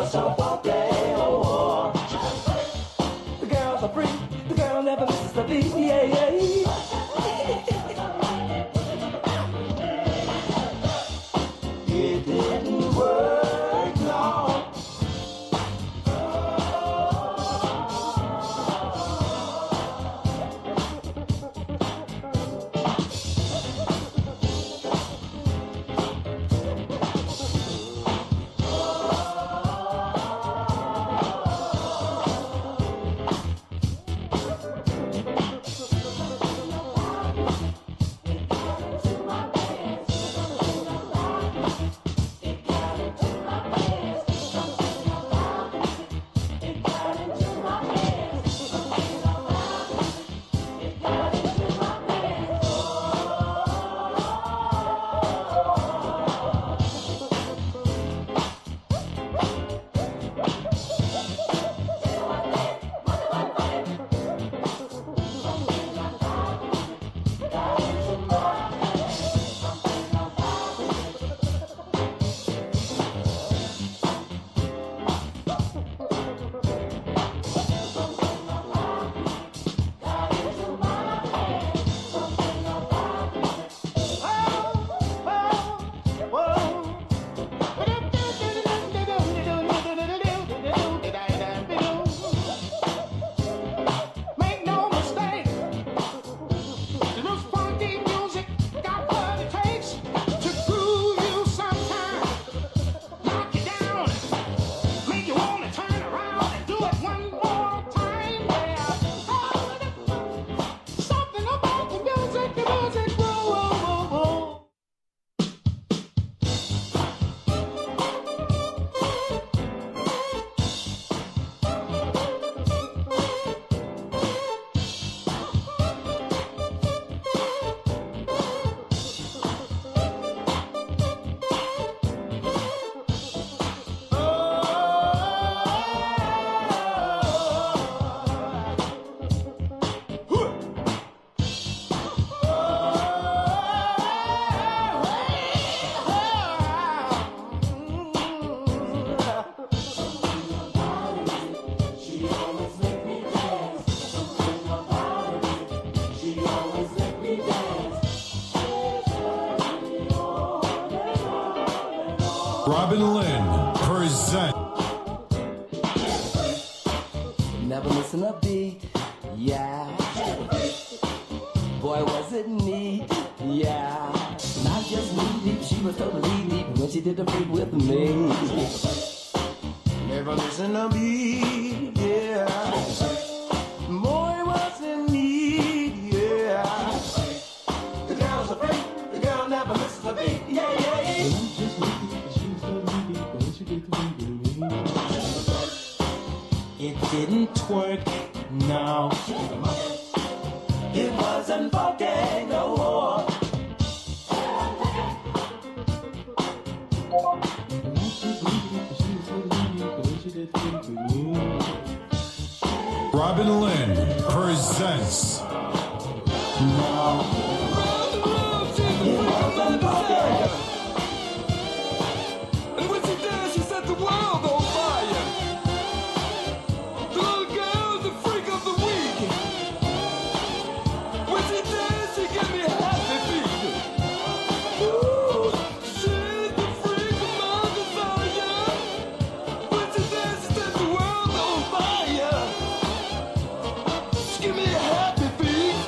was so funky, oh, the girls are free, the girl never misses the beat, yeah, yeah. It didn't work, no. Robin Lynn present. Never missing a beat, yeah. Boy, was it neat, yeah. Not just knee deep, she was totally deep when she did the freak with me. Never missing a beat, yeah. Boy, was it neat, yeah. The girl's a freak, the girl never misses a beat, yeah, yeah, yeah. It didn't work, no. It wasn't funky no more. Robin Lynn presents. No. It wasn't funky. And when she did, she set the world on fire. The little girl's the freak of the week. When she did, she gave me a happy feet. Ooh, she's the freak of my desire. When she did, she set the world on fire. She gave me a happy feet.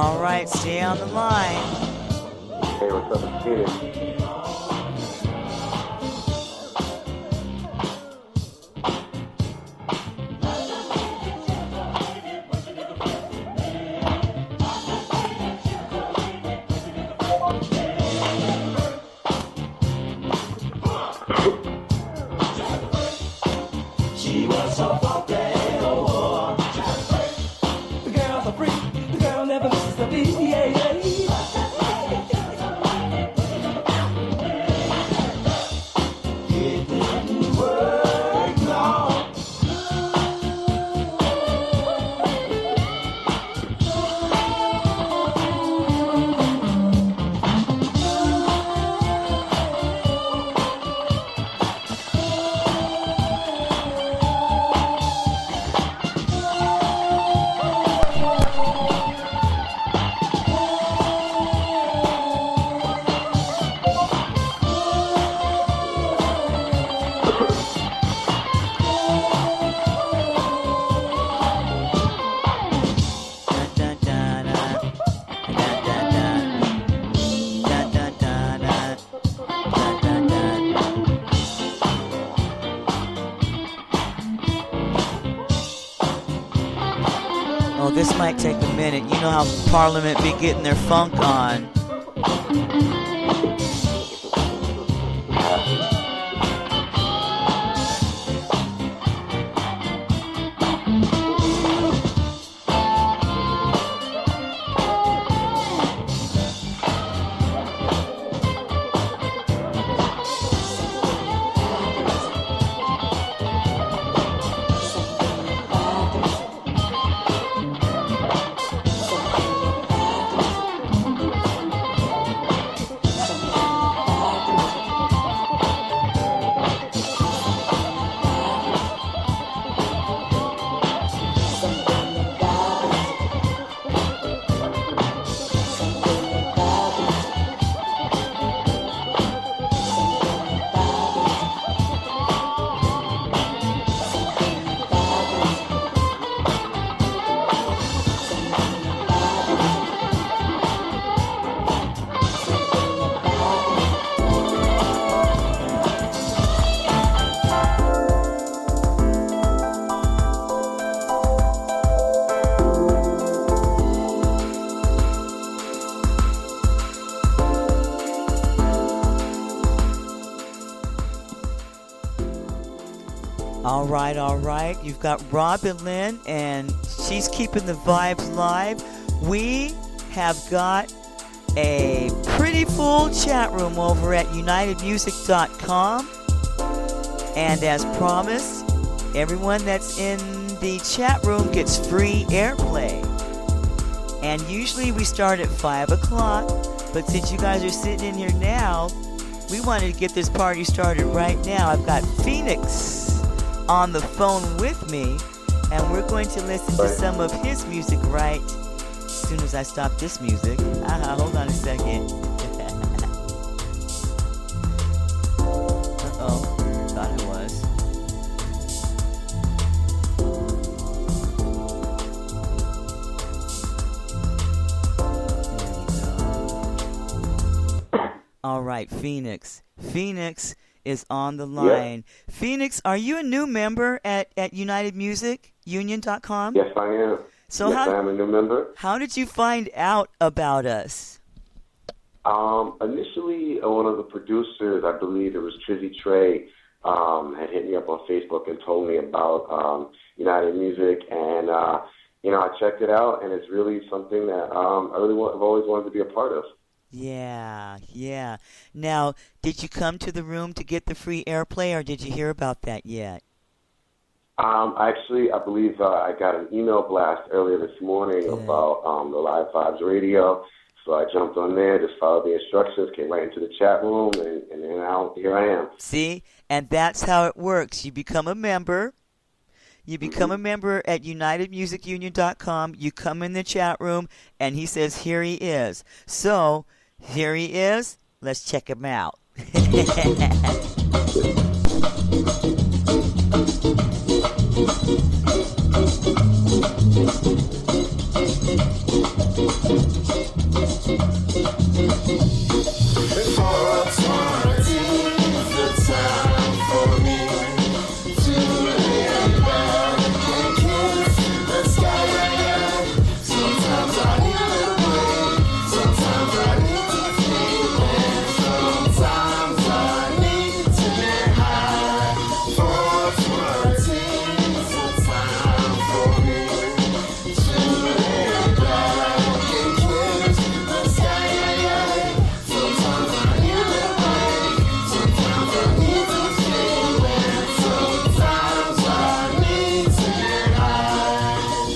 All right, stay on the line. Hey, what's up? It's Phoenix. She was so funky, oh, the girl's a freak, the girl never misses the beat, yeah, yeah. It didn't work, no. Oh, this might take a minute. You know how Parliament be getting their funk on. All right. You've got Robin Lynn, and she's keeping the vibes live. We have got a pretty full chat room over at unitedmusic.com. And as promised, everyone that's in the chat room gets free airplay. And usually we start at 5 o'clock, but since you guys are sitting in here now, we wanted to get this party started right now. I've got Phoenix on the phone with me, and we're going to listen to some of his music right as soon as I stop this music. Hold on a second. Uh-oh, thought it was. There we go. All right, Phoenix. Phoenix is on the line. Yeah. Phoenix, are you a new member at UnitedMusicUnion.com? Yes, I am. So yes, I am a new member. How did you find out about us? Initially, one of the producers, I believe it was Trizzy Trey, had hit me up on Facebook and told me about United Music, and I checked it out, and it's really something that I've always wanted to be a part of. Yeah. Now, did you come to the room to get the free airplay, or did you hear about that yet? Actually, I believe I got an email blast earlier this morning about the Live Vibes Radio. So I jumped on there, just followed the instructions, came right into the chat room, and then here I am. See? And that's how it works. You become a member. You become a member at UnitedMusicUnion.com. You come in the chat room, and he says, here he is. So, here he is. Let's check him out.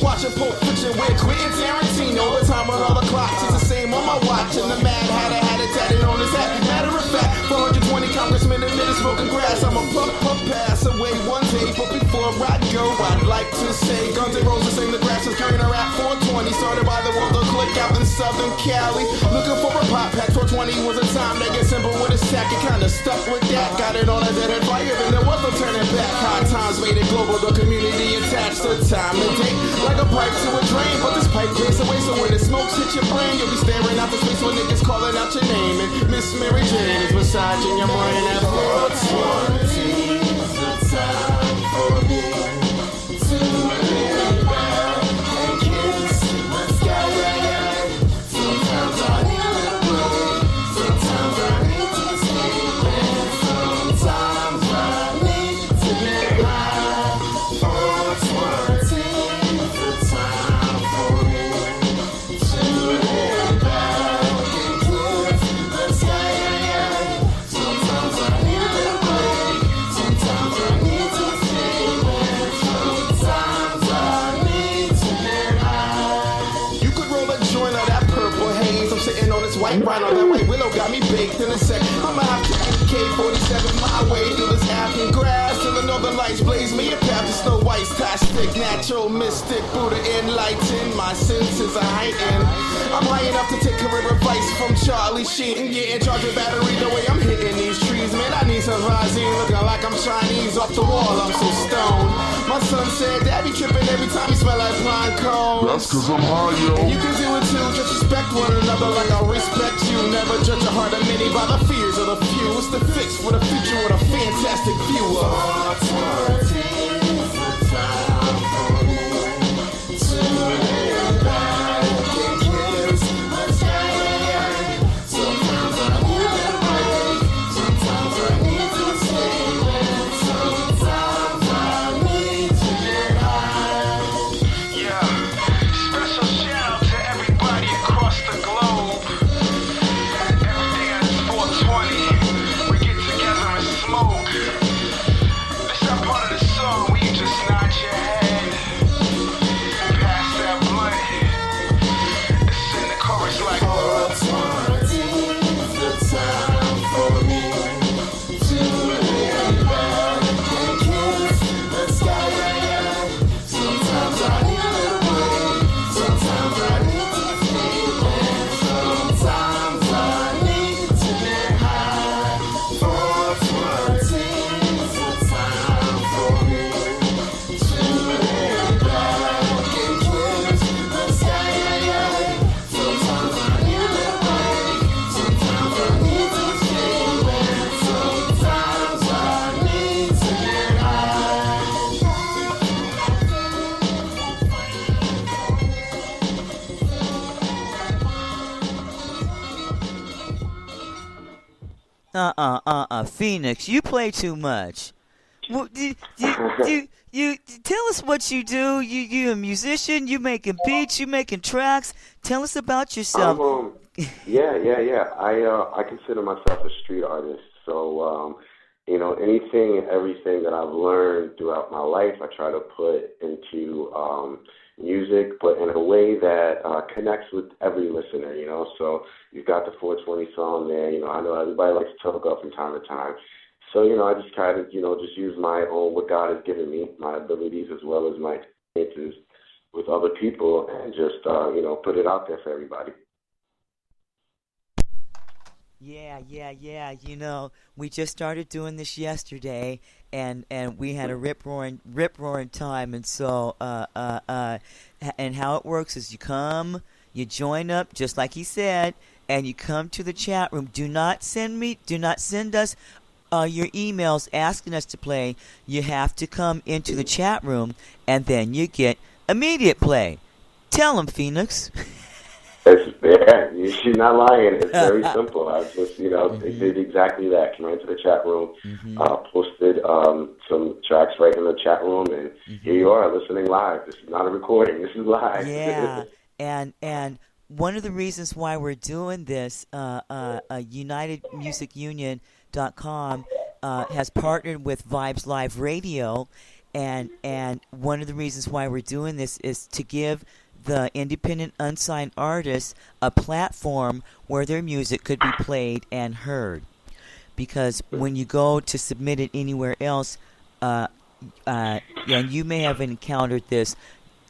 Watching Pulp Fiction with Quentin Tarantino. The time on all the clocks is the same on my watch. And the Mad Hatter had it tatted on his hat. Matter of fact, 420 congressmen admitted smoking grass. I'm a puff pass away one day. But before I go, I'd like to say Guns N' Roses sing the grass is greener at 420. Started by the World of Click out in Southern Cali. Looking for a pop pack. 420 was a time that get simple with a sack. It kinda stuck with that. Got it on a dead end fire. Then there was no turning back. Hard times made it global. The community attached to time and date. Like a pipe to a drain. But this pipe breaks away. So when the smokes hit your brain, you'll be staring out the space when niggas calling out your name. And Miss Mary Jane is massaging your brain at 420. The time for me to lay back and kiss the sky. Sometimes I need a break. Sometimes I need to sleep. And sometimes I need to get high. 420 the time for me to lay back and kiss the sky. Sometimes I need a break. Sometimes I need to sleep. And sometimes I need to get high. You could roll a joint of that purple haze. I'm sitting on this white rhino. That white willow got me baked in a sec. I'ma have to K-47 my way through this African grass till the northern lights blaze me a path to Snow White's tie stick. Natural mystic Buddha enlightened. My senses are heightened. I'm high enough to take career advice from Charlie Sheen and get in charge of battery the way I'm hitting these trees. Man, I need some Visine looking like I'm Chinese off the wall. I'm so stoned. My son said that be tripping every time he smell like pine cones. That's cause I'm high, yo. And you can do it too, just respect one another like I respect you. Never judge a heart of many by the fears of the few. It's the fix for the future with a fantastic view of 420 the time for me to lay back and kiss the sky. Sometimes I need a break. Sometimes I need to sleep. And sometimes I need to get high. Yeah, special shout out to everybody across the globe. Every day at 420, we get together and smoke. This that part of the song where you just nod your head, pass that blunt. It's in the chorus like 420 the time for me to lay back and kiss the sky. Sometimes I need a break. Sometimes I need to sleep. And sometimes I need to get high. 420 the time for me to lay back and kiss the sky. Sometimes I need a break. Sometimes I need to sleep. And sometimes I need to get high. Phoenix, you play too much. Well, you tell us what you do. You a musician. You making beats. You making tracks. Tell us about yourself. Yeah. I consider myself a street artist. So, anything and everything that I've learned throughout my life, I try to put into music, but in a way that connects with every listener. So you've got the 420 song there. I know everybody likes to talk up from time to time. So, I just kind of, just use my own, what God has given me, my abilities as well as my experiences with other people and just, put it out there for everybody. Yeah. We just started doing this yesterday, and we had a rip roaring time. And so, and how it works is you join up, just like he said, and you come to the chat room. Do not send us your emails asking us to play. You have to come into the chat room, and then you get immediate play. Tell them, Phoenix. She's not lying. It's very simple. I just, did exactly that. Came right into the chat room, posted some tracks right in the chat room, and here you are listening live. This is not a recording. This is live. Yeah, and one of the reasons why we're doing this, UnitedMusicUnion.com has partnered with Vibes Live Radio, And one of the reasons why we're doing this is to give the independent unsigned artists a platform where their music could be played and heard. Because when you go to submit it anywhere else, and you may have encountered this,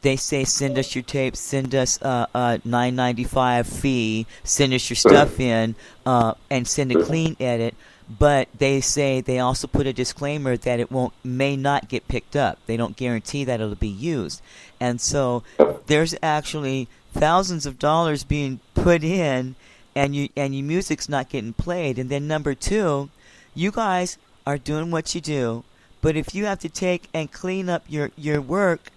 they say send us your tapes, send us a $9.95 fee, send us your stuff in, and send a clean edit. But they say they also put a disclaimer that it may not get picked up. They don't guarantee that it'll be used. And so there's actually thousands of dollars being put in, and your music's not getting played. And then number two, you guys are doing what you do, but if you have to take and clean up your work,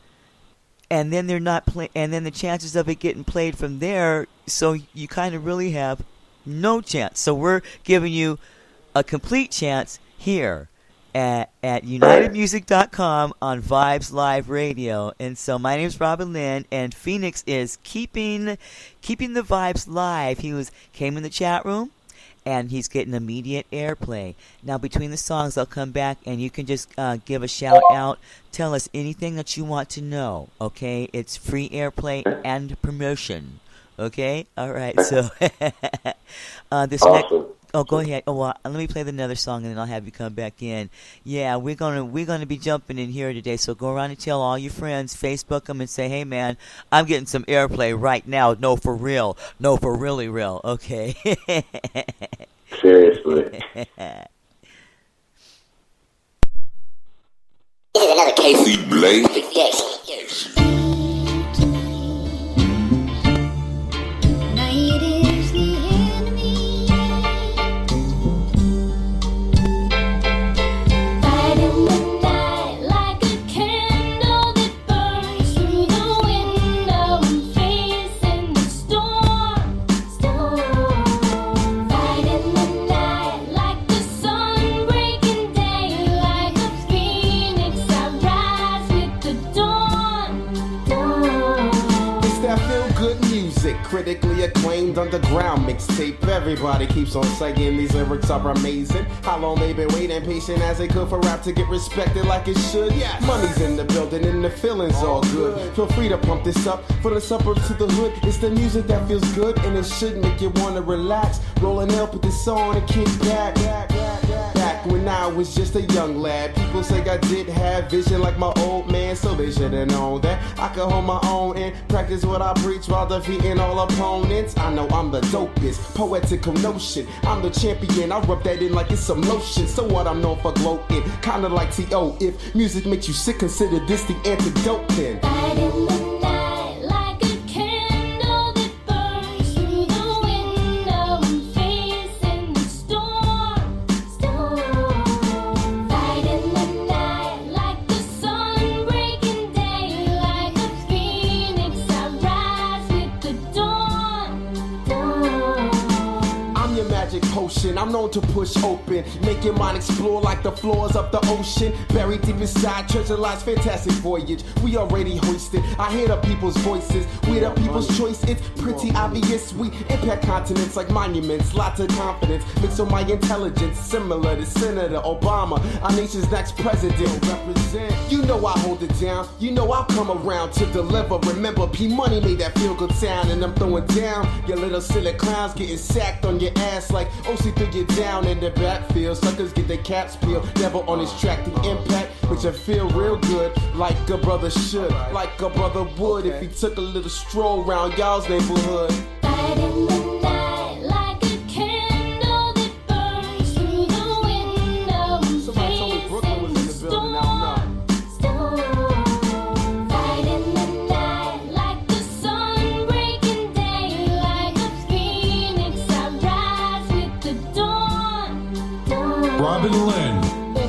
and then they're not and then the chances of it getting played from there, so you kind of really have no chance. So we're giving you a complete chance here at unitedmusic.com on Vibes Live Radio. And so my name's Robin Lynn, and Phoenix is keeping the vibes live. Came in the chat room, and he's getting immediate airplay. Now, between the songs, I'll come back, and you can just give a shout out. Tell us anything that you want to know, okay? It's free airplay and promotion, okay? All right, so this awesome. Oh, go ahead. Oh, well, let me play another song, and then I'll have you come back in. Yeah, we're gonna be jumping in here today. So go around and tell all your friends, Facebook them, and say, "Hey, man, I'm getting some airplay right now. No, for real. No, for really real. Okay." Seriously. This is another KC Blade production. Night is the enemy. Fight in the night like a candle that burns through the window and facing the storm. Fight in the night like the sun breaking day, like a phoenix I rise with the dawn. It's that feel-good music, critically acclaimed underground mixtape. Everybody keeps on saying these lyrics are amazing. How long they been waiting, patient as they could for rap to get respected like it should. Yes. Money's in the building and the feeling's all good. Feel free to pump this up from the suburbs to the hood. It's the music that feels good, and it should make you wanna relax. Rolling up with this song and kick back. Back when I was just a young lad, people say I did have vision like my old man, so they should've known that I could hold my own and practice what I preach while defeating all opponents. I know I'm the dopest, poetical notion. I'm the champion, I rub that in like it's some lotion. So what, I'm known for gloating, kinda like T.O. If music makes you sick, consider this the antidote then. Fight in the night like a candle that burns through the window and facing the storm. Fight in the night like the sun breaking day, like a phoenix I rise with the dawn. I'm your magic potion, I'm known to push open, make your mind explore like the floors of the ocean. Buried deep inside, treasure lies, fantastic voyage. We already hoisted, I hear the people's voices. We the people's choice, it's pretty obvious. We impact continents like monuments, lots of confidence. Mix on my intelligence, similar to Senator Obama, our nation's next president. Represent, you know I hold it down, you know I'll come around to deliver. Remember, P Money made that feel good sound, and I'm throwing down your little silly clowns getting sacked on your ass like OC threw you down in the backfield. Suckers get their caps peeled, never on his track. The impact makes you feel real good, like a brother should, like a brother would if he took a little stroll around y'all's neighborhood. Fight in the night like a candle that burns through the window and Somebody told me Brooklyn was in the facing the building, I storm. Fight in the night like the sun breaking day, like a phoenix I rise with the dawn. Robin Lynn.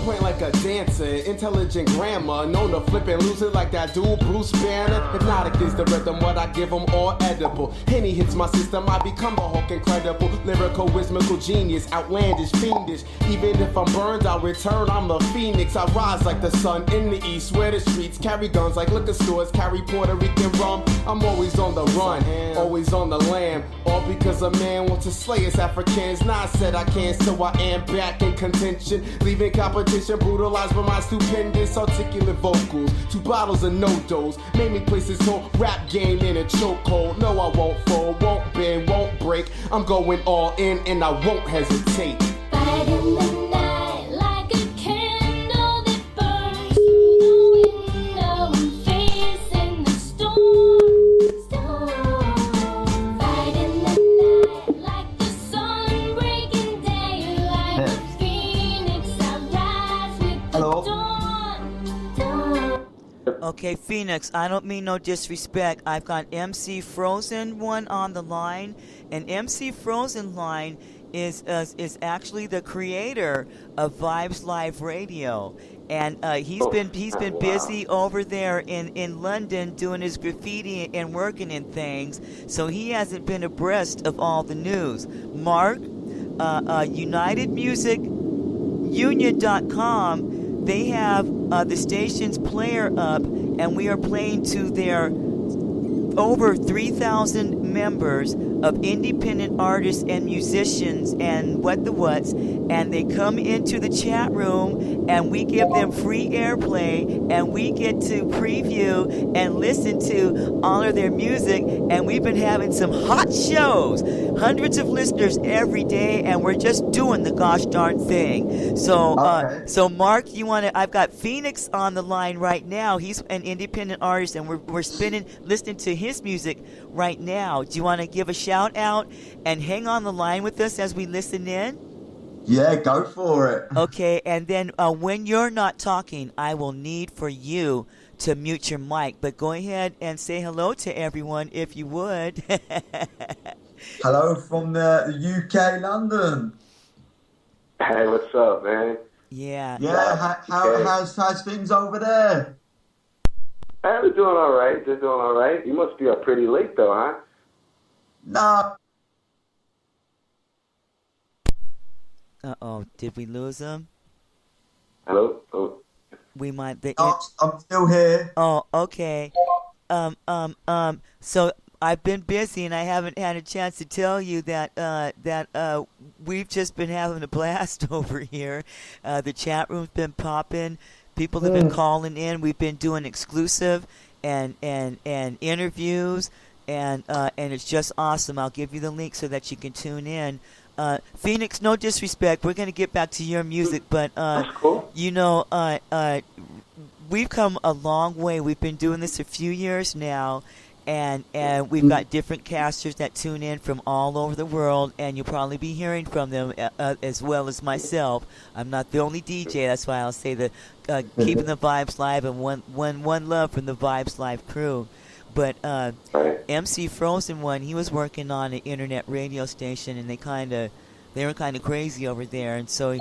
Playing like a dancer, intelligent grammar, known to flip and lose it like that dude Bruce Banner. Hypnotic is the rhythm, what I give them all edible. Henny hits my system, I become the Hulk, incredible, lyrical, whimsical genius, outlandish, fiendish. Even if I'm burned, I'll return, I'm the phoenix. I rise like the sun in the east, where the streets carry guns like liquor stores, carry Puerto Rican rum. I'm always on the run, always on the lam, all because a man wants to slay us Africans. Nah, I said I can't, so I am back in contention, leaving competition brutalized by my stupendous articulate vocals. 2 bottles of no-dos made me place this whole rap game in a chokehold. No, I won't fold, won't bend, won't break. I'm going all in and I won't hesitate. Fight in the night like a candle that burns through the window and facing the storm. Fight in the night like the sun breaking day. Like a phoenix, I rise with the dawn. Okay, Phoenix, I don't mean no disrespect. I've got MC Frozen one on the line, and MC Frozen line is actually the creator of Vibes Live Radio, and he's been busy over there in London doing his graffiti and working in things, so he hasn't been abreast of all the news. Mark, UnitedMusicUnion.com, they have the station's player up, and we are playing to their over 3,000 members of independent artists and musicians and what's, and they come into the chat room and we give them free airplay and we get to preview and listen to all of their music, and we've been having some hot shows, hundreds of listeners every day, and we're just doing the gosh darn thing. So so Mark, I've got Phoenix on the line right now. He's an independent artist, and we're listening to his music right now. Do you want to give a shout out and hang on the line with us as we listen in? Yeah, go for it. Okay, and then when you're not talking, I will need for you to mute your mic. But go ahead and say hello to everyone if you would. Hello from the UK, London. Hey, what's up, man? Yeah. Yeah, how's things over there? Hey, they're doing all right. They're doing all right. You must be up pretty late, though, huh? No. Uh-oh, did we lose him? Hello? Oh. We might... I'm still here. Oh, okay. So I've been busy and I haven't had a chance to tell you that we've just been having a blast over here. The chat room's been popping. People have been calling in. We've been doing exclusive and interviews, and it's just awesome. I'll give you the link so that you can tune in. Phoenix, no disrespect. We're going to get back to your music, but cool. We've come a long way. We've been doing this a few years now, and we've got different casters that tune in from all over the world, and you'll probably be hearing from them as well as myself. I'm not the only DJ. That's why I'll say the keeping the vibes live and one love from the Vibes Live crew. But MC Frozen one, he was working on an internet radio station, and they were kind of crazy over there, and so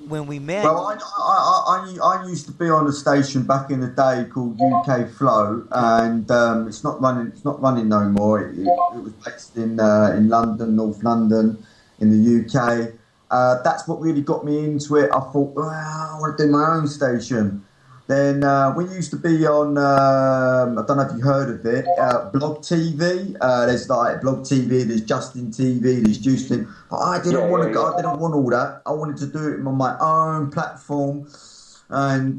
when we met. Well, I used to be on a station back in the day called UK Flow, and it's not running no more. It was based in London, North London, in the UK. That's what really got me into it. I thought, I want to do my own station. Then we used to be on, I don't know if you heard of it, Blog TV. There's like Blog TV, there's Justin TV, there's Justin. But I didn't want to go. I didn't want all that. I wanted to do it on my own platform and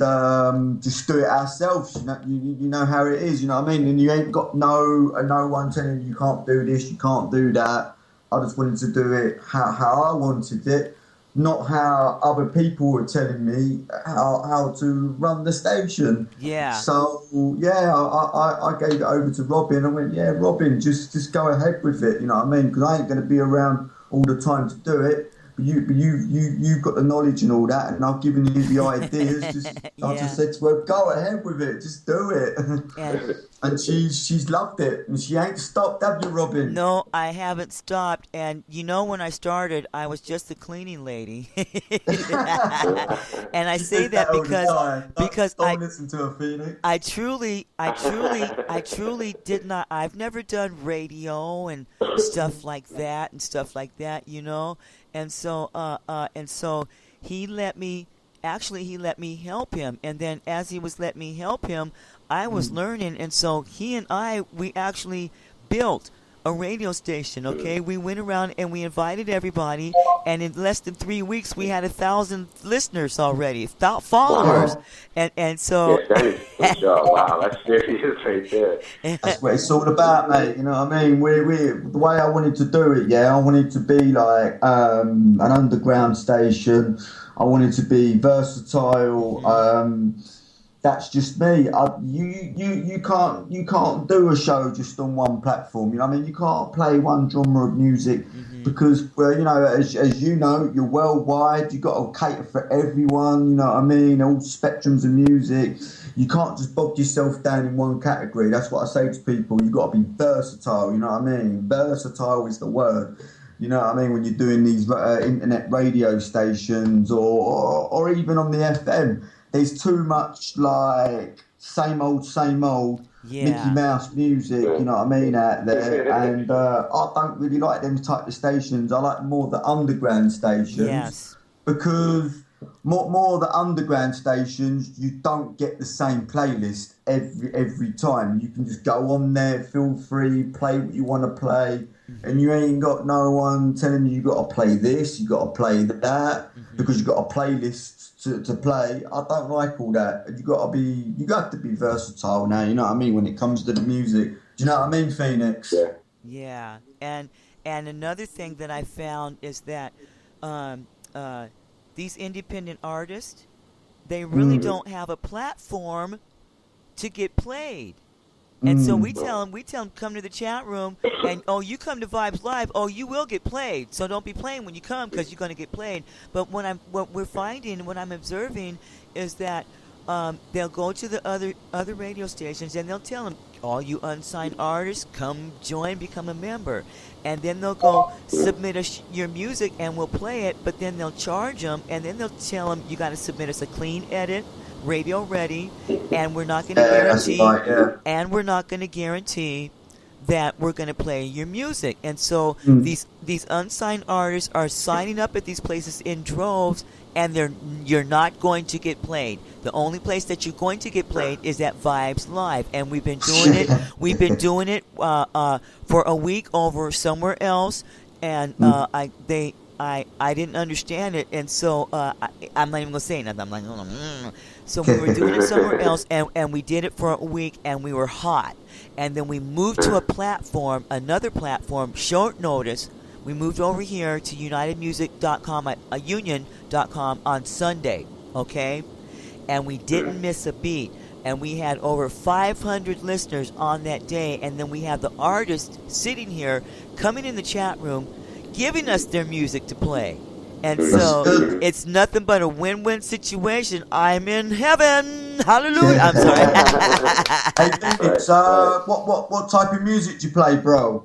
just do it ourselves. You know how it is. You know what I mean? And you ain't got no one telling you can't do this, you can't do that. I just wanted to do it how I wanted it. Not how other people were telling me how to run the station. Yeah. So I gave it over to Robin. I went, yeah, Robin, just go ahead with it. You know what I mean? Because I ain't going to be around all the time to do it. But you've got the knowledge and all that, and I've given you the ideas. I just said to her, go ahead with it, just do it. And she's loved it, and she ain't stopped, have you, Robin? No, I haven't stopped. And when I started, I was just a cleaning lady. And I say that because don't listen to her, Phoenix. I truly did not. I've never done radio and stuff like that, And so he let me help him. And then as he was letting me help him, I was learning. And so he and we actually built a radio station, okay? We went around and we invited everybody, and in less than 3 weeks, we had 1,000 listeners already, followers. Wow. And so... Yes, that is good job. Wow, that's serious right there. That's what it's all about, mate. You know what I mean? We the way I wanted to do it, yeah, I wanted to be like an underground station. I wanted to be versatile. That's just me. You can't do a show just on one platform. You know what I mean? You can't play one genre of music because, well, you know, as you know, you're worldwide. You got to cater for everyone. You know what I mean? All spectrums of music. You can't just bog yourself down in one category. That's what I say to people. You've got to be versatile. You know what I mean? Versatile is the word. You know what I mean? When you're doing these internet radio stations or even on the FM. There's too much like same old Mickey Mouse music, you know what I mean, out there, and I don't really like them type of stations. I like more the underground stations because more the underground stations, you don't get the same playlist every time. You can just go on there, feel free, play what you want to play. And you ain't got no one telling you got to play this, you got to play that, because you got a playlist to play. I don't like all that. You got to be versatile now. You know what I mean when it comes to the music. Do you know what I mean, Phoenix? Yeah. And another thing that I found is that these independent artists, they really don't have a platform to get played. And so we tell them, come to the chat room, and, you come to Vibes Live, you will get played. So don't be playing when you come because you're going to get played. But what we're finding, what I'm observing, is that they'll go to the other radio stations, and they'll tell them, all you unsigned artists, come join, become a member. And then they'll go submit your music, and we'll play it, but then they'll charge them, and then they'll tell them, you got to submit us a clean edit, radio ready, and we're not going to guarantee and we're not going to guarantee that we're going to play your music. And so these unsigned artists are signing up at these places in droves, and you're not going to get played. The only place that you're going to get played is at Vibes Live, and we've been doing it. We've been doing it for a week over somewhere else, and I didn't understand it, and so I'm not even gonna say nothing. I'm like, So we were doing it somewhere else, and we did it for a week, and we were hot. And then we moved to another platform, short notice. We moved over here to unitedmusic.com, union.com on Sunday, okay? And we didn't miss a beat. And we had over 500 listeners on that day. And then we have the artists sitting here, coming in the chat room, giving us their music to play. And so it's nothing but a win-win situation. I'm in heaven. Hallelujah. I'm sorry. Hey, Phoenix, what type of music do you play, bro?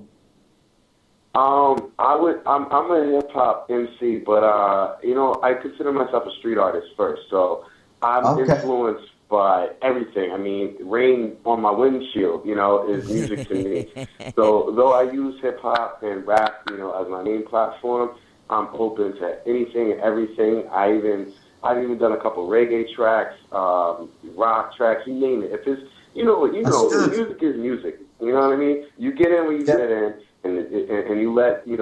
I'm a hip hop MC, but I consider myself a street artist first. So I'm influenced by everything. I mean, rain on my windshield, is music to me. So though I use hip hop and rap, as my main platform, I'm open to anything and everything. I've even done a couple reggae tracks, rock tracks, you name it. If it's music is music. You know what I mean? You get in when you get in, and you let you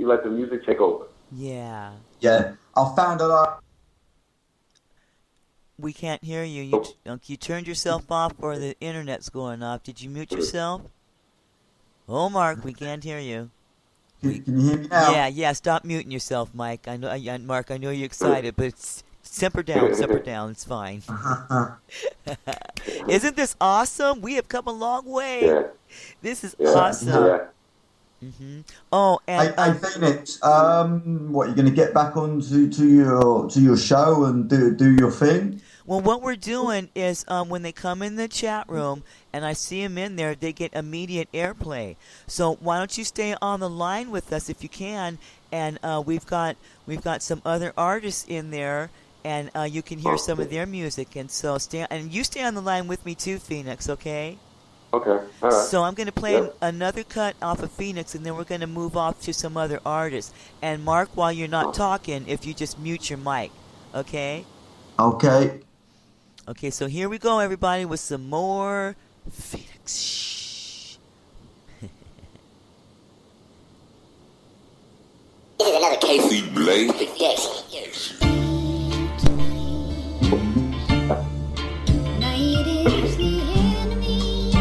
let the music take over. Yeah. Yeah, I found a lot. We can't hear you. You turned yourself off, or the internet's going off. Did you mute yourself? Oh, Mark, we can't hear you. Can you hear me now? Yeah. Stop muting yourself, Mike. I know, Mark. I know you're excited, but simper down. It's fine. Isn't this awesome? We have come a long way. Yeah. This is awesome. Yeah. Mm-hmm. Oh, and hey, Phoenix, what, you're going to get back on to your show and do your thing? Well, what we're doing is when they come in the chat room and I see them in there, they get immediate airplay. So why don't you stay on the line with us if you can? And we've got some other artists in there, and you can hear some of their music. And so you stay on the line with me too, Phoenix. Okay? Okay. All right. So I'm going to play another cut off of Phoenix, and then we're going to move off to some other artists. And Mark, while you're not talking, if you just mute your mic, okay? Okay. Okay, so here we go, everybody, with some more Phoenix. Blade. Night is the enemy.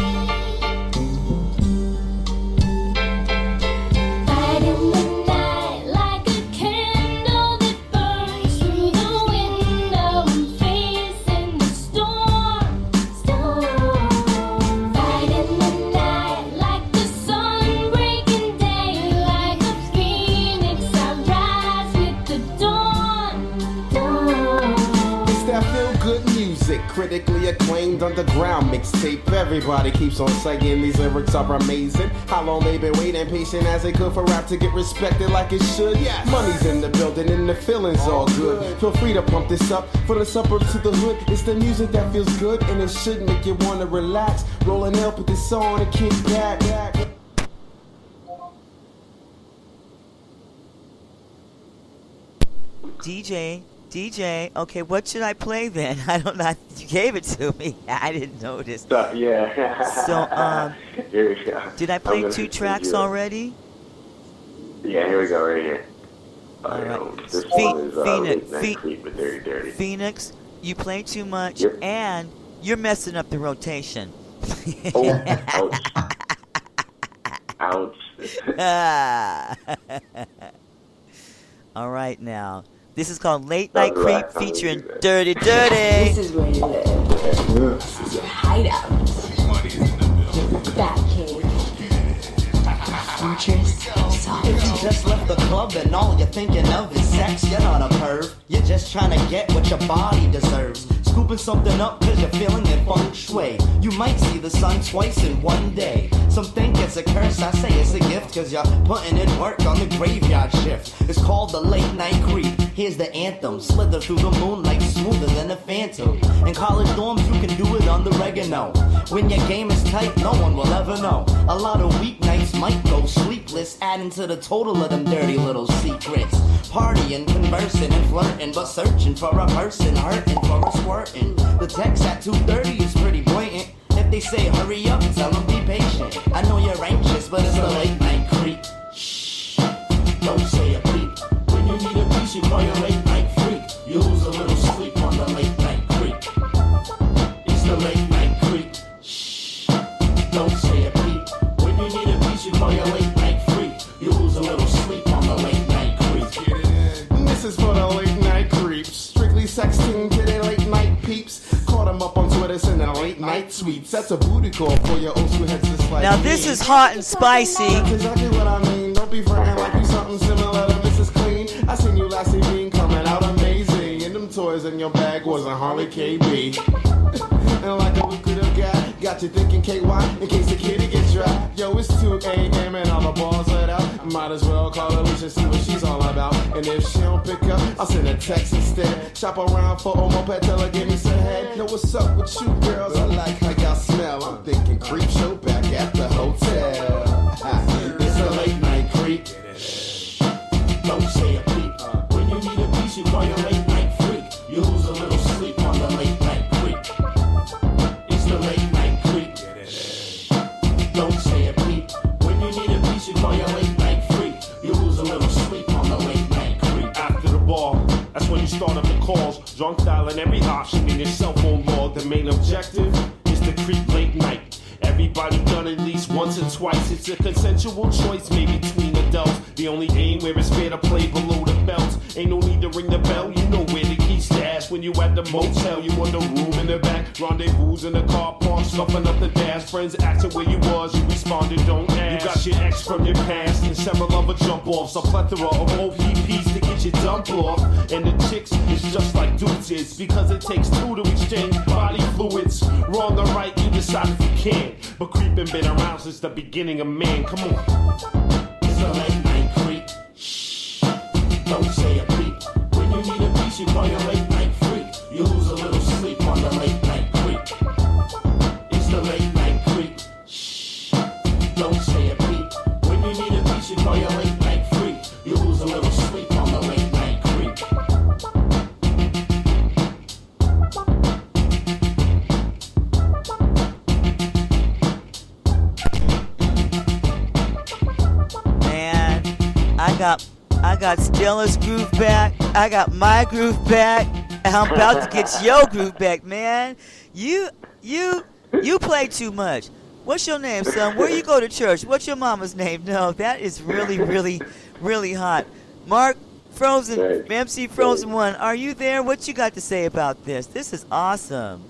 Fight in the night like a candle that burns through the window and facing the storm. Fight in the night like the sun breaking day, like a phoenix I rise with the dawn. It's that feel good music, critically acclaimed underground mixtape. Everybody keeps on saying these lyrics are amazing. How long they been waiting, patient as they could for rap to get respected like it should. Yes. Money's in the building and the feeling's all good. Feel free to pump this up for the suburbs to the hood. It's the music that feels good and it should make you wanna relax. Rolling up with this song and kick back. DJ, okay, what should I play then? I don't know. You gave it to me. I didn't notice. Yeah. So, Here we go. did I play 2 tracks already? Yeah, here we go, right here. All right. This one is Late Night Phoenix, Creep with Dirty Dirty. Phoenix, you play too much, Yep. and you're messing up the rotation. Oh, ouch. Ah. All right, now. This is called Late Night Creep Relax, featuring I'm Dirty This Dirty. is where you live. This is your hideout. Bat cave. Fortress. If you just left the club and all you're thinking of is sex, you're not a perv. You're just trying to get what your body deserves. Scooping something up cause you're feeling it feng shui. You might see the sun twice in one day. Some think it's a curse, I say it's a gift cause you're putting in work on the graveyard shift. It's called the late night creep. Here's the anthem. Slither through the moonlight smoother than a phantom. In college dorms you can do it on the oregano. When your game is tight, no one will ever know. A lot of weeknights might go sleepless, adding to the total of them dirty little secrets. Partying, conversing, and flirting, but searching for a person, hurting for a squirting. The text at 2:30 is pretty blatant. If they say hurry up, tell them be patient. I know you're anxious, but it's the late night creep. Shh, don't say a peep. When you need a piece, you call your late night freak. You lose a little sleep on the late night creep. It's the late night creep. Shh, don't say a peep. When you need a piece, you call your late night freak. You lose a little sleep on the late night creep. This is for the late night creeps. Strictly sexting to their late night peeps. Caught them up on Twitter sending late night tweets. That's a booty call for your old school heads just like Now me. this is hot and spicy. That's exactly what I mean. Don't be frontin' like you something similar to Mrs. Clean. I seen you last evening coming out amazing. And them toys in your bag wasn't Harley KB. And like a lucrative guy, got you thinking KY in case the kitty gets dry. Yo, it's 2 a.m. and all the balls let out. Might as well call Alicia, see what she's all about. And if she don't pick up, I'll send a text instead. Shop around for a moped, tell her give me some head. Know what's up with you girls? I like how y'all smell. I'm thinking creep show back at the hotel. It's a late night creep. Shh, don't say a peep. When you need a piece, you call your late night freak. You lose a little sleep on the late night creep. It's the late night creep. Shh, don't say a peep. When you need a piece, you call your late night freak. You lose a little sleep on the late night creep. After the ball, that's when you start up the calls. Drunk dialing every option in your cell phone log. The main objective is to creep late night. Everybody done at least once or twice. It's a consensual choice made between adults. The only aim where it's fair to play below the belt. Ain't no need to ring the bell, you know where the key stashed. When you at the motel, you want the room in the back. Rendezvous in the car park, stuffing up the dash. Friends asking where you was, you responded, don't ask. You got your ex from your past and several other jump-offs. A plethora of OPPs to get your dump off. And the chicks is just like dudes is, because it takes 2 to exchange body fluids. Wrong or right, you decide if you can. But creeping been around since the beginning of man, come on. It's a late night creep. Shh, don't say a peep. When you need a piece, you call your late night freak. You lose a little sleep on the late night creep. It's the late night creep. Shh, don't say a peep. When you need a piece, you call your late night freak. You lose a little sleep on the late night creep. I got I got Stella's groove back. I got my groove back. And I'm about to get your groove back, man. You play too much. What's your name, son? Where you go to church? What's your mama's name? No, that is really, really, really hot. Mark Frozen, MC Frozen 1, are you there? What you got to say about this? This is awesome.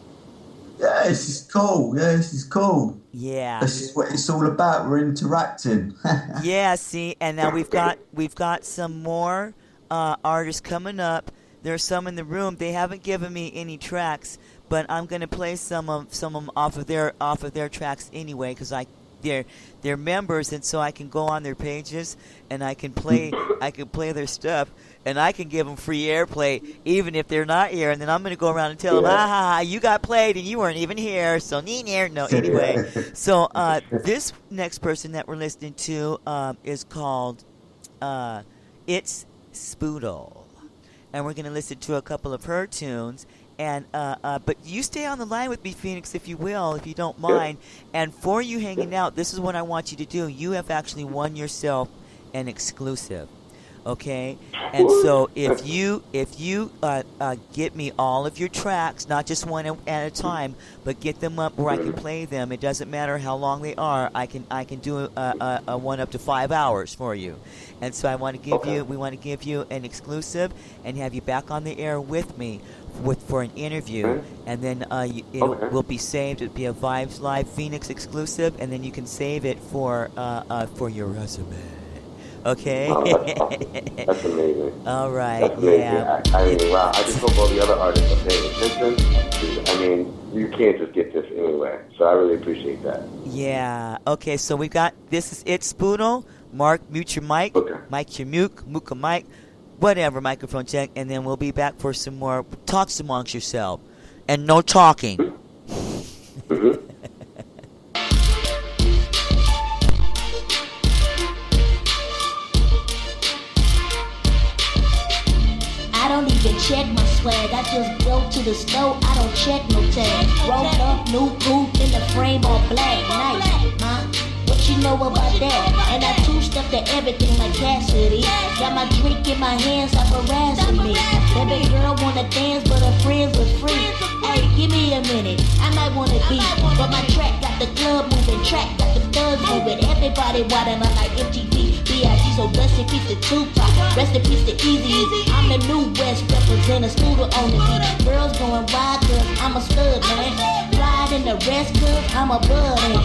Yeah, this is cool. Yeah, this is cool. Yeah. This is what it's all about. We're interacting. Yeah, see, and now we've got some more artists coming up. There's some in the room. They haven't given me any tracks, but I'm gonna play some of them off of their tracks anyway, because they're members, and so I can go on their pages and I can play their stuff, and I can give them free airplay even if they're not here. And then I'm gonna go around and tell them, ha, you got played and you weren't even here. So no, anyway. So this next person that we're listening to is called It's Spoodle. And we're going to listen to a couple of her tunes. And but you stay on the line with me, Phoenix, if you will, if you don't mind. And for you hanging out, this is what I want you to do. You have actually won yourself an exclusive. Okay? And so if you get me all of your tracks, not just one at a time, but get them up where I can play them. It doesn't matter how long they are. I can do a one up to 5 hours for you. And so we want to give you an exclusive and have you back on the air with me for an interview, and then it will be saved. It'll be a Vibes Live Phoenix exclusive, and then you can save it for your resume. Okay. That's amazing. All right. That's amazing. Yeah. I mean, wow. I just hope all the other artists are paying attention. I mean, you can't just get this anywhere. So I really appreciate that. Yeah. Okay. So we got this is It Spoodle. Mark, mute your mic. Okay. Mic your mute. Muka mic. Whatever. Microphone check. And then we'll be back for some more talks amongst yourself. And no talking. Mm-hmm. I don't even check my swag, I just go to the store, I don't check no tag. Rolled up, new coupe in the frame all black, nice, huh? What you know about that? And I two-step to everything like Cassidy. Got my drink in my hands, stop harassing me. Baby girl wanna dance, but her friends was free. Hey, give me a minute, I might wanna beat. But my track got the club moving, track got the thugs moving. Everybody wildin' on like MTV, B.I.G. So blessed in peace to Tupac, rest in peace to Easy. I'm the new West representative, Scooter on the beat. Girls going wild cause I'm a stud, man. Ride in the rest cause I'm a bud, man.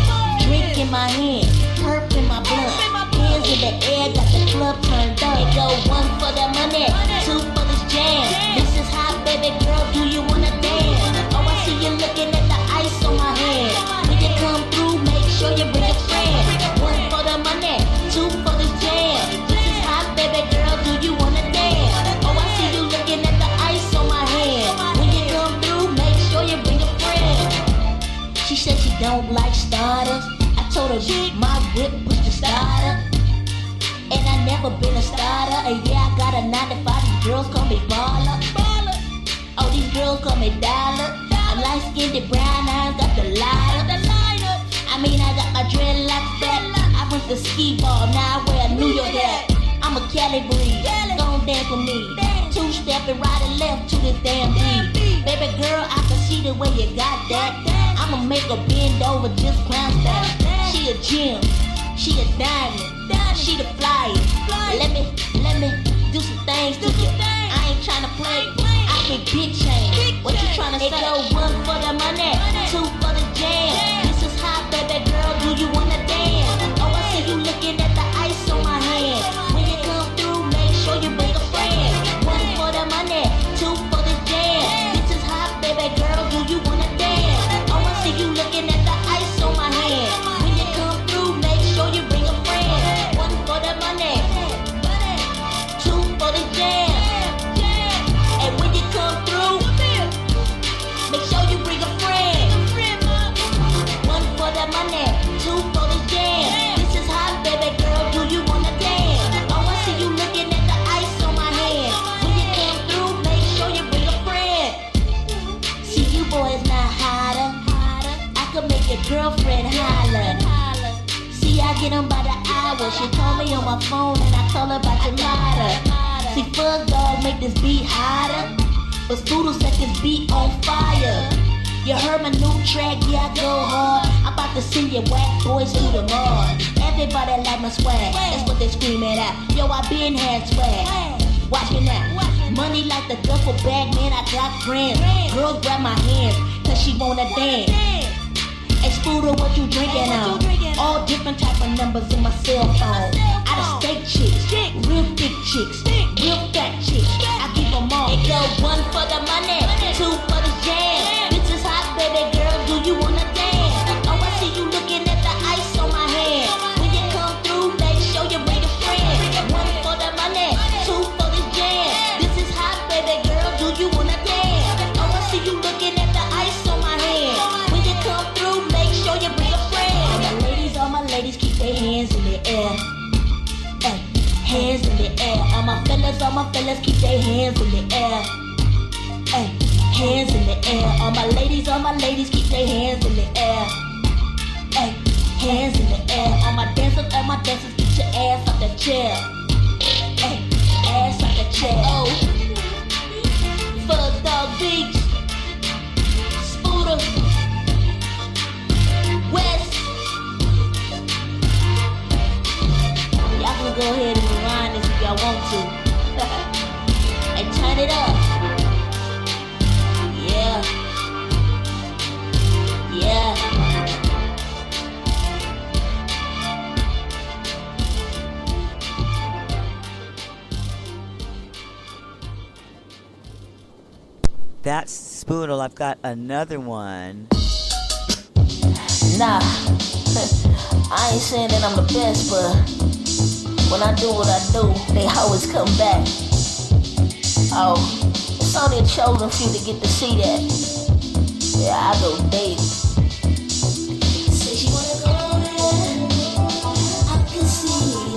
Drink in my hand, perp in my blunt. Hands in the air, got the club turned up. It go one for the money, two for this jam. This is hot, baby girl, do you wanna dance? Oh, I see you looking at the ice on my hand. When you come through, make sure you bring a friend. One for the money, two for the jam. This is hot, baby girl, do you wanna dance? Oh, I see you looking at the ice on my hand. When you come through, make sure you bring a friend. She said she don't like starters. I told her my whip was the starter. And I never been a starter. And yeah, I got a 9 to 5. These girls call me baller. Oh, these girls call me dollar. I'm light skinned and brown eyes, got the lighter. I mean, I got my dreadlocks back. I went to ski ball, now I wear a New York hat. I'm a Cali breeze, gon' dance with me. Two-step and right and left to the damn beat. Baby girl, I can see the way you got that. I'ma make her bend over, just bounce back. She a gem, she a diamond, she the flyest. Let me do some things to you. I ain't tryna play, I can big change. What you tryna say? It go one for the money, two for the jam. This is hot, baby girl, do you wanna dance? Oh, I see you looking at the ice on my hand. When you come through, make sure you bring a friend. One for the money, two for the jam. This is hot, baby girl, do you wanna dance? Oh, I see you looking at the ice on my hand. When you come through, make sure you bring a friend. One for the money, two for the jam. And when you come through, make sure you bring a friend. One for the money, two for the jam. This is hot, baby girl, do you wanna dance? Oh, I see you looking at the ice on my hand. When you come through, make sure you bring a friend. See, you boys not hotter. I could make your girlfriend holler. See, I get them by the hour. shower. She called me on my phone and I told her about your matter. See, Fuzz Dog make this beat hotter, but Spoodle set this beat on fire. You heard my new track, yeah, I go hard. I'm about to send you whack boys to the mall. Everybody like my swag, that's what they screaming at. Yo, I been had swag. Watch me now. Money like the duffel bag, man, I got friends. Girls grab my hands, cause she wanna dance. Hey, Spoodle, what you drinking on? All different type of numbers in my cell phone. Out of state chicks, real thick chicks, real fat chicks. I keep them all. It go 1 for the money, 2 for the jam. This is hot, baby girl, do you wanna dance? Oh, I see you looking at the ice on my hand. When you come through, make sure you bring a friend. 1 for the money, 2 for the jam. This is hot, baby girl, do you wanna dance? Oh, I see you looking at the ice on my hand. When you come through, make sure you bring a friend. All my ladies, keep their hands in the air. Ay, hands in the air. All my fellas, keep their hands in the air. Ay, hands in the air. All my ladies, keep their hands in the air. Ay, hands in the air. All my dancers, get your ass off the chair. Ay, ass off the chair. Oh, Fuzz Dog Beats, Spoodle, West. Y'all can go ahead and rewind this if y'all want to. And turn it up. Yeah. Yeah. That's Spoodle. I've got another one. Nah, I ain't saying that I'm the best, but when I do what I do, they always come back. Oh, it's only a chosen few to get to see that. Yeah, I go date. Say she wanna go there, I can see it.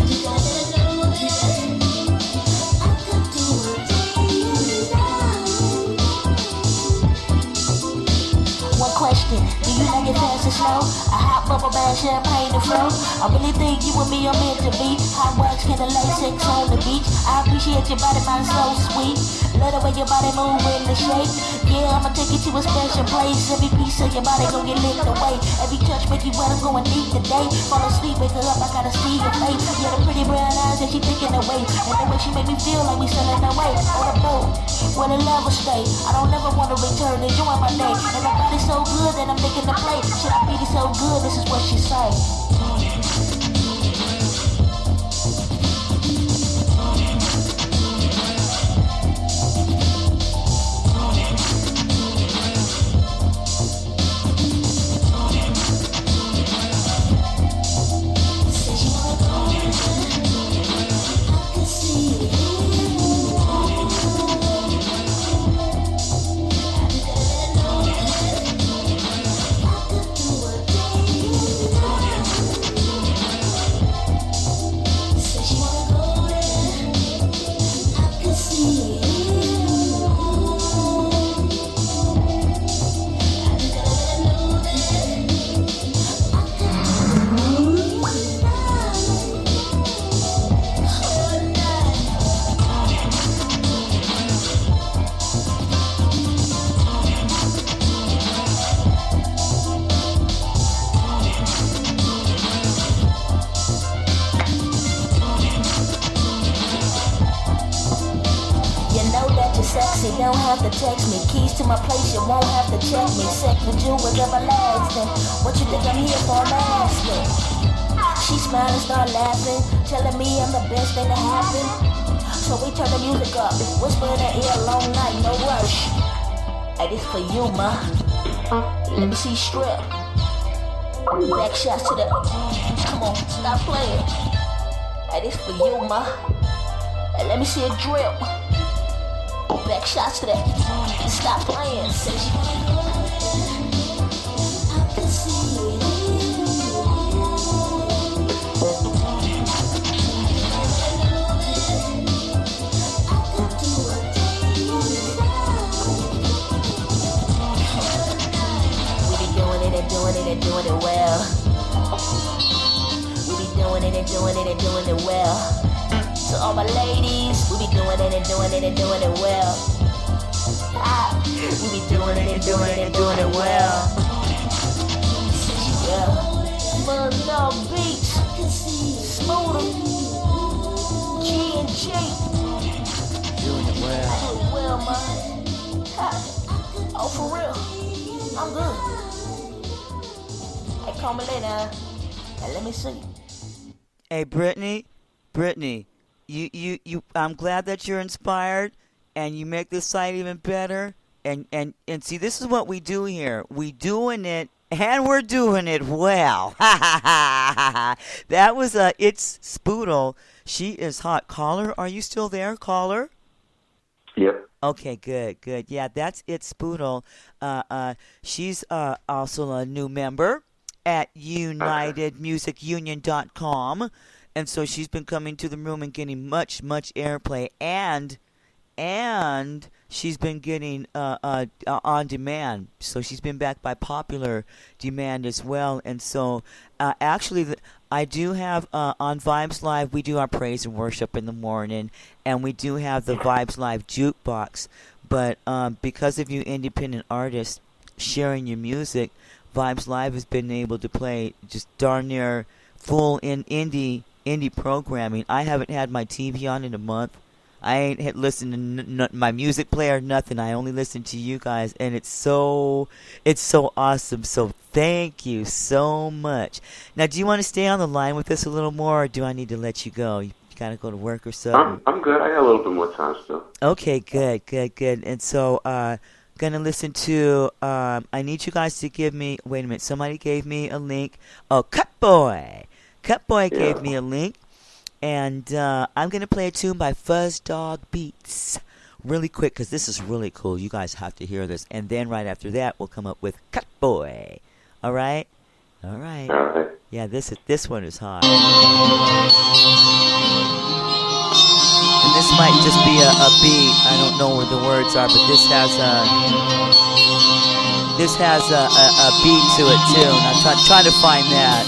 You gotta know that I could do it now. One question, do you like it fast and slow? A hot bubble bath, champagne and flow. I really think you and me are meant to be. Hot wax, candlelight, sex on the beach. I appreciate your body, mind so sweet. Love the way your body move in the shape. Yeah, I'ma take you to a special place. Every piece of your body gon' get licked away. Every touch make you wet, I'm going deep today. Fall asleep, wake her up, I gotta see your face. Yeah, the pretty brown eyes that she thinking away. And the way she make me feel like we sailing away on a boat where the love will stay. I don't ever wanna return, enjoy my day. And my body's so good that I'm making the play. Should I beat it so good? This is what she say. Sexy, don't have to text me. Keys to my place, you won't have to check me. Sex with you was everlasting. What you think I'm here for? I'm asking. She smiled and started laughing, telling me I'm the best thing to happen. So we turn the music up, whisper in her ear, long night, no rush. Hey, this for you, ma. Let me see strip. Back shots to the. Come on, stop playing. Hey, this for you, ma. Hey, let me see a drip. Back shots to that. Stop playing. I can see it. We be doing it in and doing it and doing it well. We be doing it and doing it and doing it well. To all my ladies, we be doing it and doing it and doing it well. We be doing it and doing it and doing it well. Yeah. Fuzz dog beats, Smooth'em, G and J. Doing it well. Doing it well, man. Oh, for real. I'm good. Hey, call me later. Now let me see. Hey, Brittany, you. I'm glad that you're inspired, and you make this site even better. And see, this is what we do here. We doing it, and we're doing it well. That was it's Spoodle. She is hot. Caller, are you still there, caller? Yep. Okay, good. Yeah, that's it, Spoodle. She's also a new member at UnitedMusicUnion.com, and so she's been coming to the room and getting much airplay, and she's been getting on demand. So she's been backed by popular demand as well. And so actually, I do have on Vibes Live, we do our praise and worship in the morning, and we do have the Vibes Live jukebox. But because of you independent artists sharing your music, Vibes Live has been able to play just darn near full in indie programming. I haven't had my TV on in a month. I ain't listened to my music player, nothing. I only listen to you guys, and it's so awesome. So thank you so much. Now, do you want to stay on the line with us a little more, or do I need to let you go? You gotta go to work or something. I'm good. I got a little bit more time still. Okay, good. And so, gonna listen to. I need you guys to give me. Wait a minute. Somebody gave me a link. Oh, Cutboy gave me a link. And I'm going to play a tune by Fuzz Dog Beats really quick because this is really cool. You guys have to hear this. And then right after that, we'll come up with Cutboy. All right? All right. Yeah, this one is hot. And this might just be a beat. I don't know where the words are, but this has a beat to it, too. And I'm trying to find that.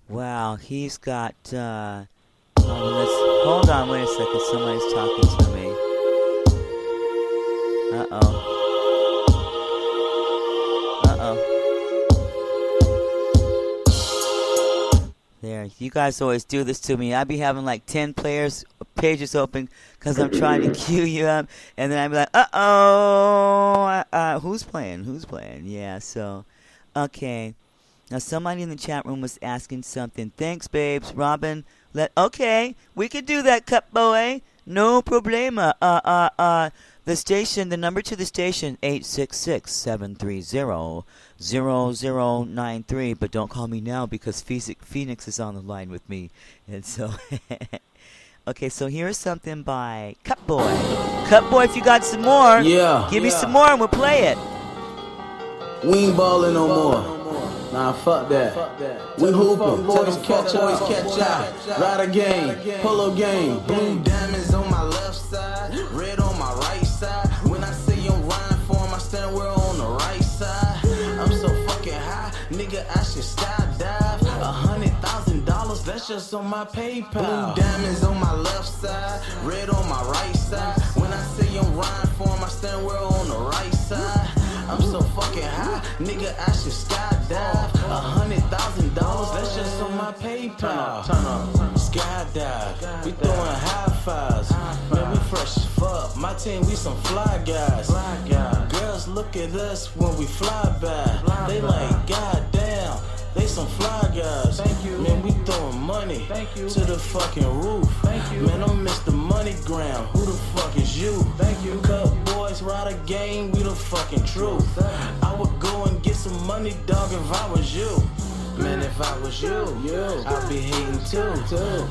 Wow, he's got. Hold on, wait a second. Somebody's talking to me. Uh-oh. There, you guys always do this to me. I be having like 10 pages open because I'm trying to queue you up, and then I be like, who's playing? Yeah, so, okay. Now somebody in the chat room was asking something. Thanks, babes. Robin, okay, we could do that, cut boy. No problema. The number to the station, 866-730-0093. But don't call me now because Phoenix is on the line with me. And so, okay, so here's something by Cutboy. Cutboy, if you got some more, give me some more and we'll play it. We ain't ballin' no more. Nah, fuck that. We hoopin'. Boys catch out. Ride a game. Polo game. Blue diamonds on my left side, red on my right side. When I say I'm riding for my steering wheel on the right side. I'm so fucking high, nigga, I should skydive. $100,000, that's just on my PayPal. Blue diamonds on my left side, red on my right side. When I say I'm riding for my steering wheel on the right side. I'm so fucking high, nigga, I should skydive. $100,000, that's just on my PayPal. Turn up. Skydive, we throwing high fives. Man, we fresh as fuck. My team, we some fly guys. Girls look at us when we fly by. They like, God damn, they some fly guys. Man, we throwing money to the fucking roof. Man, I'm Mr. Money Gram. Who the fuck is you? Cut boys, ride a game, we the fucking truth. I would go and get some money, dog, if I was you. Man, if I was you, I'd be hating too.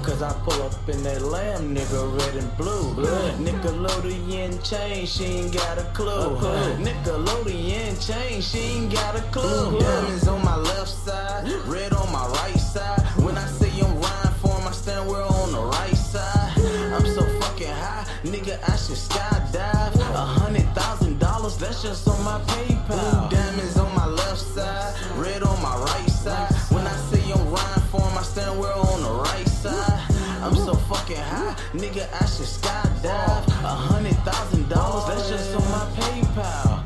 Cause I pull up in that lamb, nigga, red and blue. Nickelodeon chain, she ain't got a clue. Nickelodeon chain, she ain't got a clue. Blue diamonds on my left side, red on my right side. When I say I'm riding for my steering wheel on the right side. I'm so fucking high, nigga, I should skydive. $100,000, that's just on my PayPal. Blue diamonds on my left side, red on my right side. When I say I'm riding for my steering wheel on the right side. I'm so fucking high, nigga, I should skydive. $100,000, that's just on my PayPal.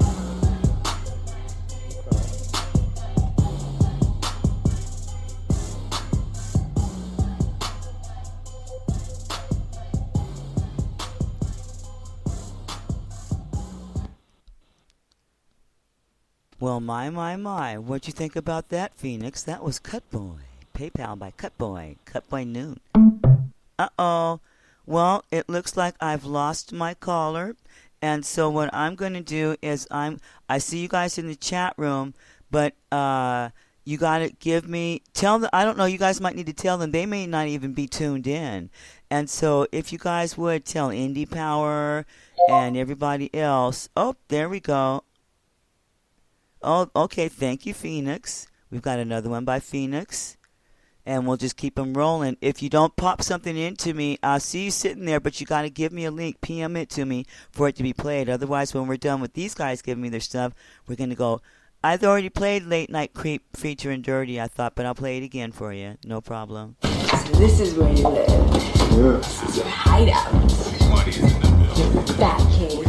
Well, my. What'd you think about that, Phoenix? That was Cutboy. PayPal by Cutboy. Cutboy Noon. Uh-oh. Well, it looks like I've lost my caller. And so what I'm going to do is I see you guys in the chat room, but you got to give me, I don't know, you guys might need to tell them. They may not even be tuned in. And so if you guys would tell Indie Power and everybody else. Oh, there we go. Oh, okay. Thank you, Phoenix. We've got another one by Phoenix. And we'll just keep them rolling. If you don't pop something into me, I'll see you sitting there, but you got to give me a link, PM it to me for it to be played. Otherwise, when we're done with these guys giving me their stuff, we're going to go. I've already played Late Night Creep featuring Dirty, I thought, but I'll play it again for you. No problem. So this is where you live. This is your hideout. Your bat cave.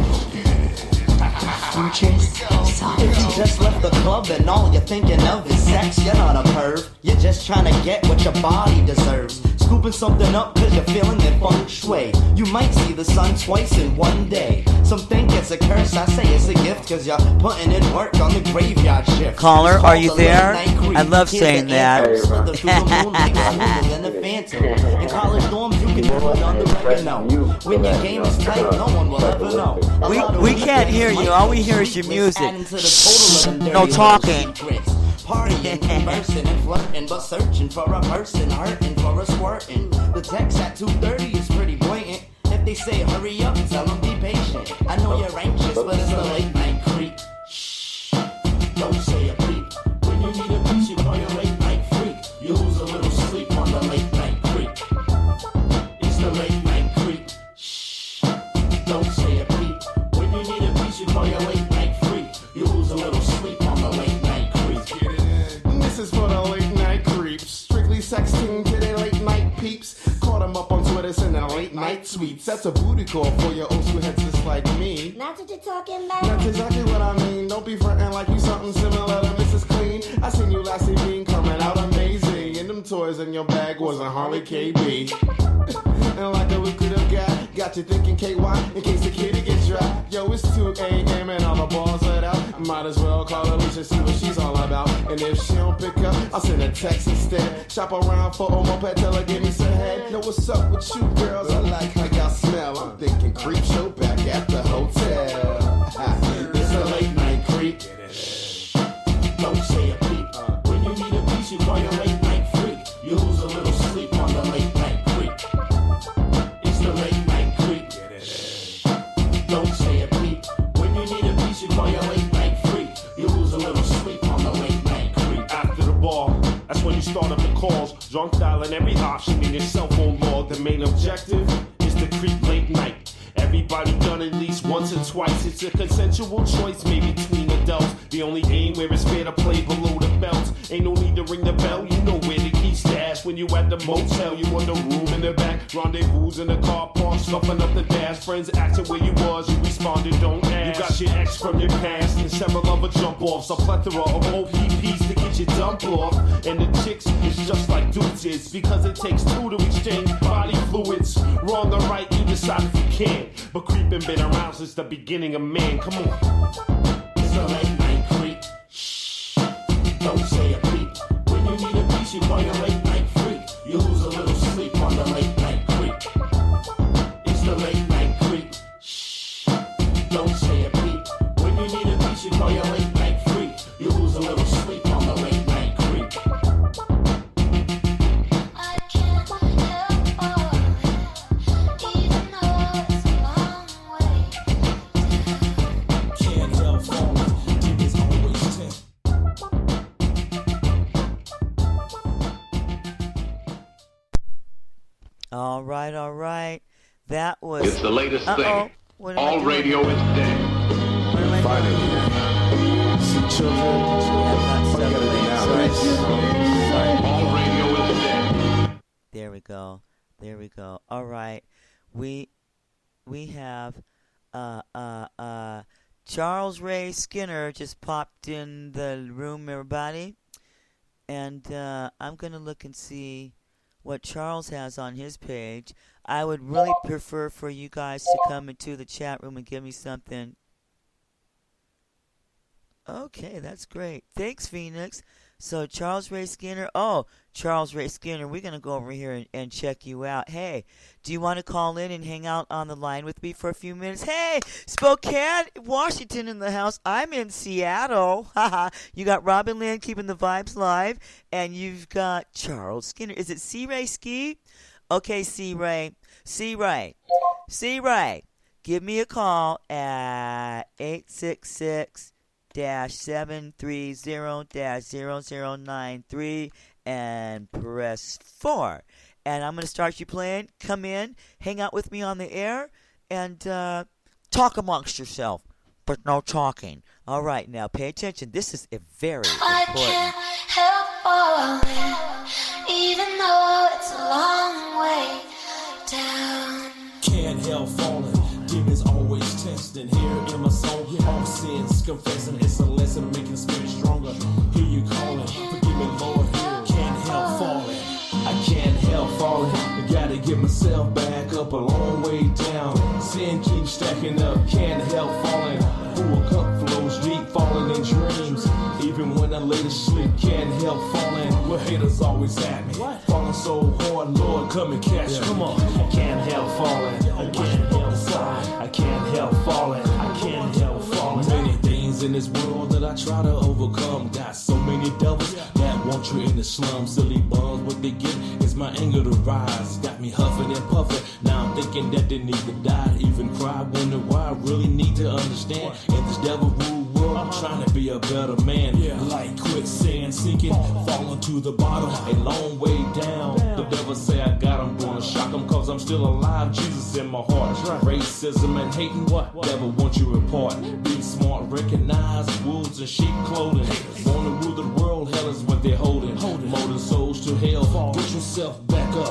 Fortress of solitude. If you just left the club and all you're thinking of is sex, you're not a perv. You're just trying to get what your body deserves. Scooping something up cause you're feeling it feng shui. You might see the sun twice in one day. Some think it's a curse, I say it's a gift cause you're putting in work on the graveyard shift. Caller, are you there? I love saying that. In college dorms you can do it on the regular. When your game is tight, no one will ever know. We can't hear you. All we hear is your music. Shh, no talking. Partying, conversing, and flirting, but searching for a person, hurting for a squirting. The text at 2:30 is pretty blatant. If they say hurry up, tell them be patient. I know you're anxious, but it's the late night creep. Shh, don't say a peep. When you need a piece, you call your late night freak. You lose a little sleep on the late night creep. It's the late night creep. Shh, don't say a peep. When you need a piece, you call your late night freak. You lose a little sleep on the late night creep. This is for the late night creeps. Strictly sexting to their late night peeps. Caught them up on Twitter sending late night tweets. That's a booty call for your old school heads just like me. That's what you're talking about. That's exactly what I mean. Don't be frontin' like you something similar to Mrs. Clean. I seen you last evening coming out amazing. And them toys in your bag wasn't Harley KB. And like a lucrative guy, got you thinking KY in case the kitty gets dry. Yo, it's 2 a.m. and all the balls let out. Might as well call Alicia, see what she's all about. And if she don't pick up, I'll send a text instead. Shop around for a moped, tell her give me some head. Know what's up with you girls? I like how y'all smell. I'm thinking creep show back at the hotel. It's a late night creep. Don't say a peep. When you need a piece, you call your late night freak. You lose a little sleep on the late night creep. It's the late night creep. Don't say a peep. When you need a piece, you call your late night freak. You lose a little sleep on the late night creep. After the ball, that's when you start up the calls. Drunk dialing every option in your cell phone log. The main objective is to creep late night. Everybody done at least once or twice. It's a consensual choice made between adults. The only game where it's fair to play below the belt. Ain't no need to ring the bell. You know where the key stash. When you at the motel, you want the room in the back. Rendezvous in the car park, stuffing up the dash. Friends asking where you was, you responded, don't ask. You got your ex from your past and several other jump-offs. A plethora of OPPs to get your dump off. And the chicks is just like dudes is, because it takes two to exchange body fluids. Wrong or right, you decide if you can. But creeping been around since the beginning of man. Come on. It's a late night creep. Shh. Don't say a peep. When you need a piece, you call your late night freak. You lose a little sleep on the late night creep. It's the late night creep. Shh. Don't say a peep. When you need a piece, you call your late night freak. You lose a little sleep on the late night creep. I can't help even though it's a long way. Can't help falling. Demons always tempt. All right. That was. It's the latest thing. What am I All doing? radio is dead. What am I doing? See children. I've got stuff playing. Sorry. All radio is dead. There we go. All right. We have Charles Ray Skinner just popped in the room, everybody. And I'm going to look and see what Charles has on his page. I would really prefer for you guys to come into the chat room and give me something. Okay, that's great. Thanks, Phoenix. So Charles Ray Skinner. Oh, Charles Ray Skinner, we're going to go over here and check you out. Hey, do you want to call in and hang out on the line with me for a few minutes? Hey, Spokane, Washington in the house. I'm in Seattle. You got Robin Lynn keeping the vibes live, and you've got Charles Skinner. Is it C-Ray Ski? Okay, C-Ray. C-Ray. Give me a call at 866-730-0093 and press 4. And I'm going to start you playing. Come in, hang out with me on the air, and talk amongst yourself, but no talking. All right, now pay attention. This is a very I important. can't help falling, even though it's a long way down. Can't help falling. Demons always testing. Here in my soul, all sins confessing. It's a lesson making spirit stronger. Hear you calling. Forgive me, Lord. Can't help falling. I can't help falling. I gotta get myself back up a long way down. Sin keeps stacking up. Can't help falling. Full cup flows deep, falling in dreams. Even when I lay to sleep, can't help falling. Where haters always at me. Falling so hard, Lord, come and catch me. Come on. I can't help falling. I can't help falling. I can't help falling. I can't help falling. Many things in this world that I try to overcome. Got so many devils that want you in the slums. Silly bums, what they get is my anger to rise. Got me huffing and puffing. Now I'm thinking that they need to die. Even cry, wonder why I really need to understand. In this devil rule world, I'm trying to be a better man. Like quicksand sinking, falling to the bottom, a long way down. The devil say I got him, gonna shock him cause I'm still alive. Jesus in my heart. Racism and hating, what? Devil wants you report. Be smart, recognize wolves in sheep clothing. Wanna rule the world, hell is what they're holding. Molding souls to hell.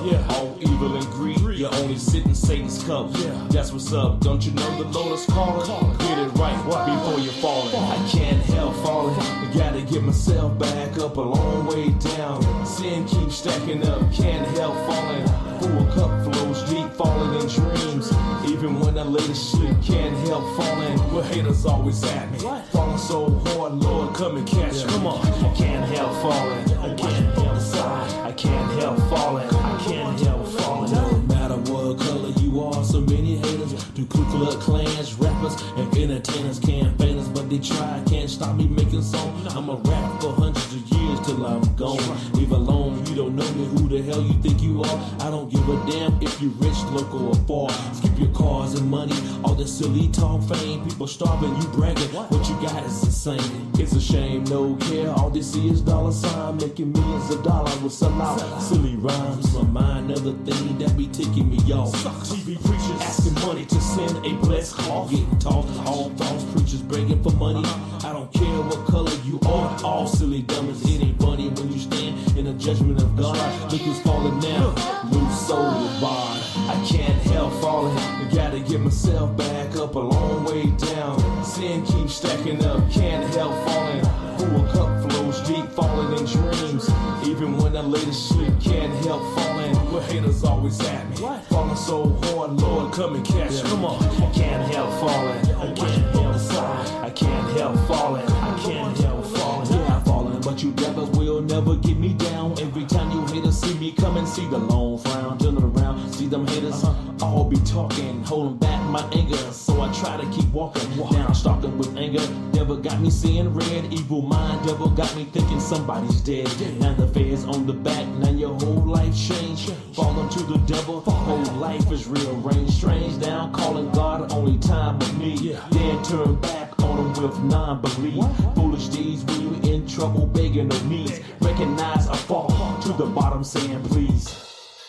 Yeah, all evil and greed, you only sit in Satan's cup. Yeah, that's what's up. Don't you know the Lord is calling? Get it right before you're falling. I can't help falling. I gotta get myself back up a long way down. Sin keeps stacking up. Can't help falling. Full cup flows deep, falling in dreams. Even when I lay to sleep, can't help falling. Where haters always at me. Falling so hard, Lord, come and catch me. Come on. I can't help falling. I can't help falling. I can't help falling. I can't help falling. No matter what color you are, so many haters do Ku Klux Klans, rappers, and entertainers can't fail us, but they try. Can't stop me making songs. I'm a rap for hundreds of years till I'm gone. Leave alone, you don't know me. Who the hell you think you are? I don't give a damn if you're rich, local, or far. Skip your cars and money, all this silly talk, fame. People starving, you bragging. What you got is insane. It's a shame, no care. All they see is dollar sign, making millions of dollars with some out silly rhymes. Remind of the thing that be taking me off. TV preachers asking money to send a blessed call. Getting tossed, all false preachers begging for money. I don't care what color you are, all silly dummies. It ain't funny when you stand in the judgment of God. Look who's falling now, loose soul is barred. I can't help falling, I gotta get myself back up a long way down. Sin keeps stacking up, can't help falling. Full cup flows deep, falling in dreams. Even when I lay to sleep, can't help falling. Where haters always at me. Falling so hard, Lord, come and catch me. Come on. I can't help falling. I can't help falling. I can't help falling. I can't help falling. Yeah, I'm falling, but you devils will never get me down. Every time you haters see me come and see the long frown. Turn it around, see them haters all be talking, holding back my anger. So I try to keep walking. Down, stalking with anger. Devil got me seeing red. Evil mind, devil got me thinking somebody's dead. Now the feds on the back, now your whole life changed. Falling to the devil, whole life is rearranged. Strange now, calling God only time with me. Then turn back on him with non-belief. Foolish deeds when you in trouble, begging on knees. Recognize I fall to the bottom, saying please.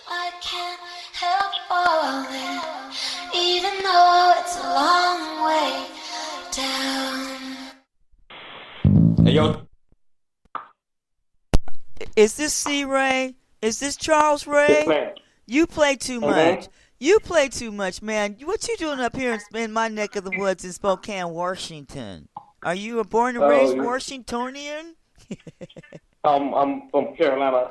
I can't help falling, even though it's a long way down. Hey, yo. Is this C. Ray? Is this Charles Ray? Yes, ma'am. You play too much. You play too much, man. What you doing up here in my neck of the woods in Spokane, Washington? Are you a born and raised Washingtonian? I'm from Carolina.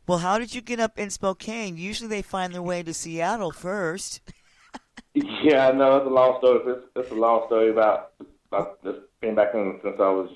Well, how did you get up in Spokane? Usually they find their way to Seattle first. Yeah, I know. It's a long story. It's a long story about just being back in since I was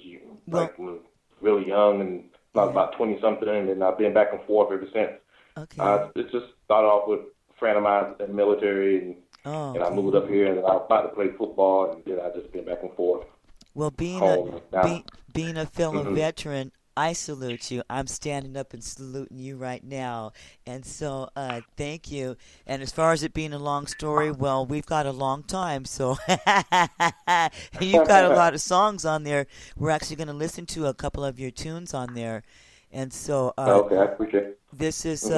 really young, and I was about 20-something, and I've been back and forth ever since. Okay. It just started off with a friend of mine in the military, and I moved up here, and I was about to play football, and then I just been back and forth. Well, being a fellow veteran, I salute you. I'm standing up and saluting you right now. And so thank you. And as far as it being a long story, well, we've got a long time. So you've got a lot of songs on there. We're actually going to listen to a couple of your tunes on there. And so okay, I appreciate it. This is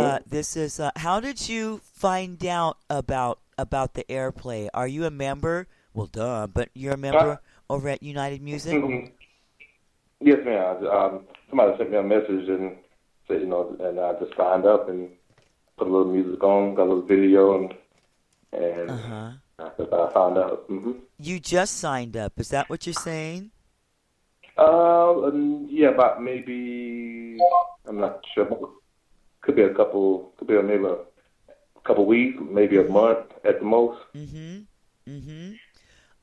how did you find out about the airplay? Are you a member? Well, duh, but you're a member over at United Music? Yes, ma'am. Somebody sent me a message and said, and I just signed up and put a little music on, got a little video, and I found out. You just signed up. Is that what you're saying? Yeah, about maybe, I'm not sure. Could be maybe a couple weeks, maybe a month at the most.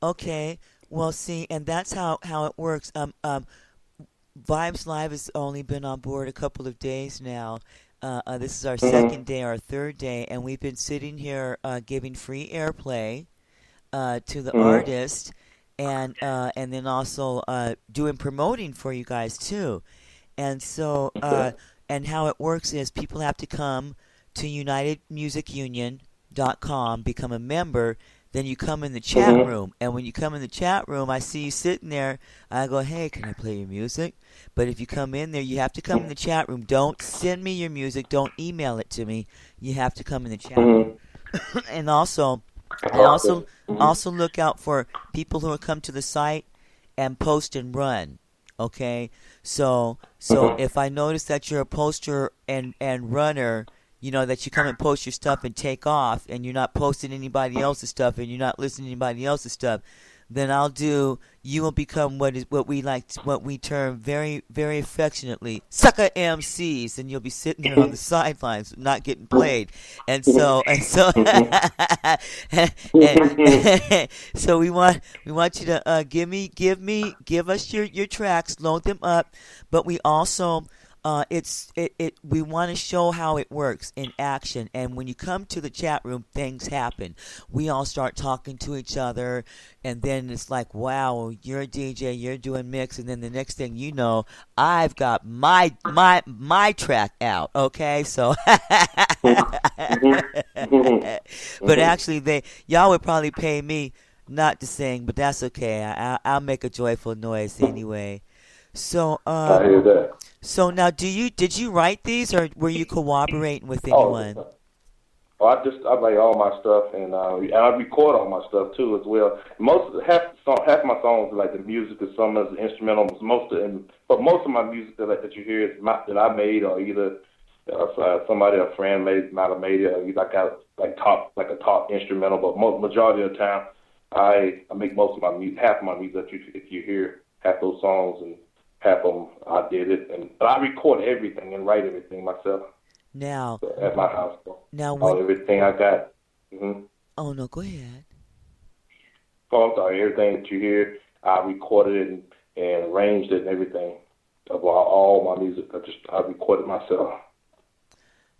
Okay. Well, see, and that's how it works. Vibes Live has only been on board a couple of days now. This is our second day, our third day, and we've been sitting here giving free airplay to the artist, and then also doing promoting for you guys too. And so, and how it works is people have to come to UnitedMusicUnion.com, become a member. Then you come in the chat room, and when you come in the chat room, I see you sitting there. I go, hey, can I play your music? But if you come in there, you have to come in the chat room. Don't send me your music. Don't email it to me. You have to come in the chat room. And also look out for people who will come to the site and post and run. Okay, so if I notice that you're a poster and runner, that you come and post your stuff and take off, and you're not posting anybody else's stuff, and you're not listening to anybody else's stuff, then you will become what we term very, very affectionately sucker MCs, and you'll be sitting there on the sidelines not getting played. And so so we want you to give us your tracks, load them up, but we also we want to show how it works in action. And when you come to the chat room, things happen. We all start talking to each other, and then it's like, wow, you're a DJ, you're doing mix, and then the next thing you know, I've got my track out. Okay, so but actually y'all would probably pay me not to sing, but that's okay. I'll make a joyful noise anyway. So I hear that. So now, did you write these, or were you cooperating with anyone? I write all my stuff, and I record all my stuff too as well. Half my songs are like the music, and some is instrumental. But most of my music that you hear is that I made, or either somebody, a friend might have made it, or I got like a top instrumental. But majority of the time, I make most of my music, half of my music that if you hear half those songs, and half of them I did it, but I record everything and write everything myself. Now, so at my house, everything I got. Mm-hmm. Oh no, go ahead. Oh, I'm sorry. Everything that you hear, I recorded it and arranged it and everything. Of all my music, I recorded myself.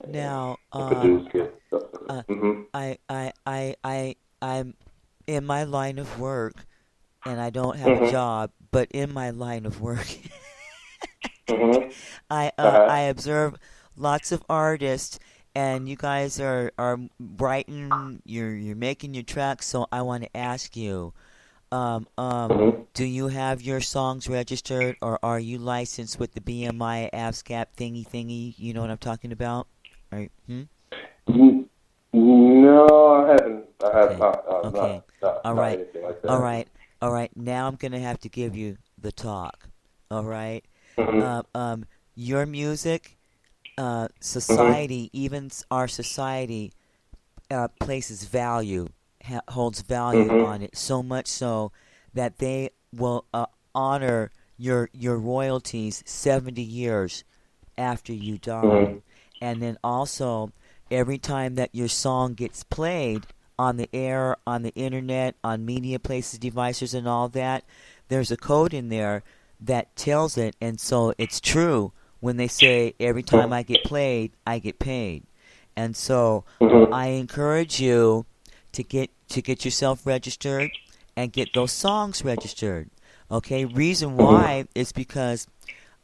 Now, produced it. I'm in my line of work, and I don't have a job, but in my line of work, I observe lots of artists, and you guys are writing, you're making your tracks. So I want to ask you, do you have your songs registered, or are you licensed with the BMI ASCAP thingy? You know what I'm talking about? No, I haven't. I have not. Okay. All right. Anything like that. All right. Now I'm gonna have to give you the talk. All right. Your music, society, even our society, places value, holds value on it, so much so that they will honor your royalties 70 years after you die. And then also, every time that your song gets played on the air, on the internet, on media places, devices, and all that, there's a code in there that tells it. And so it's true when they say, every time I get played, I get paid. And so I encourage you to get yourself registered and get those songs registered. Okay? Reason why is because,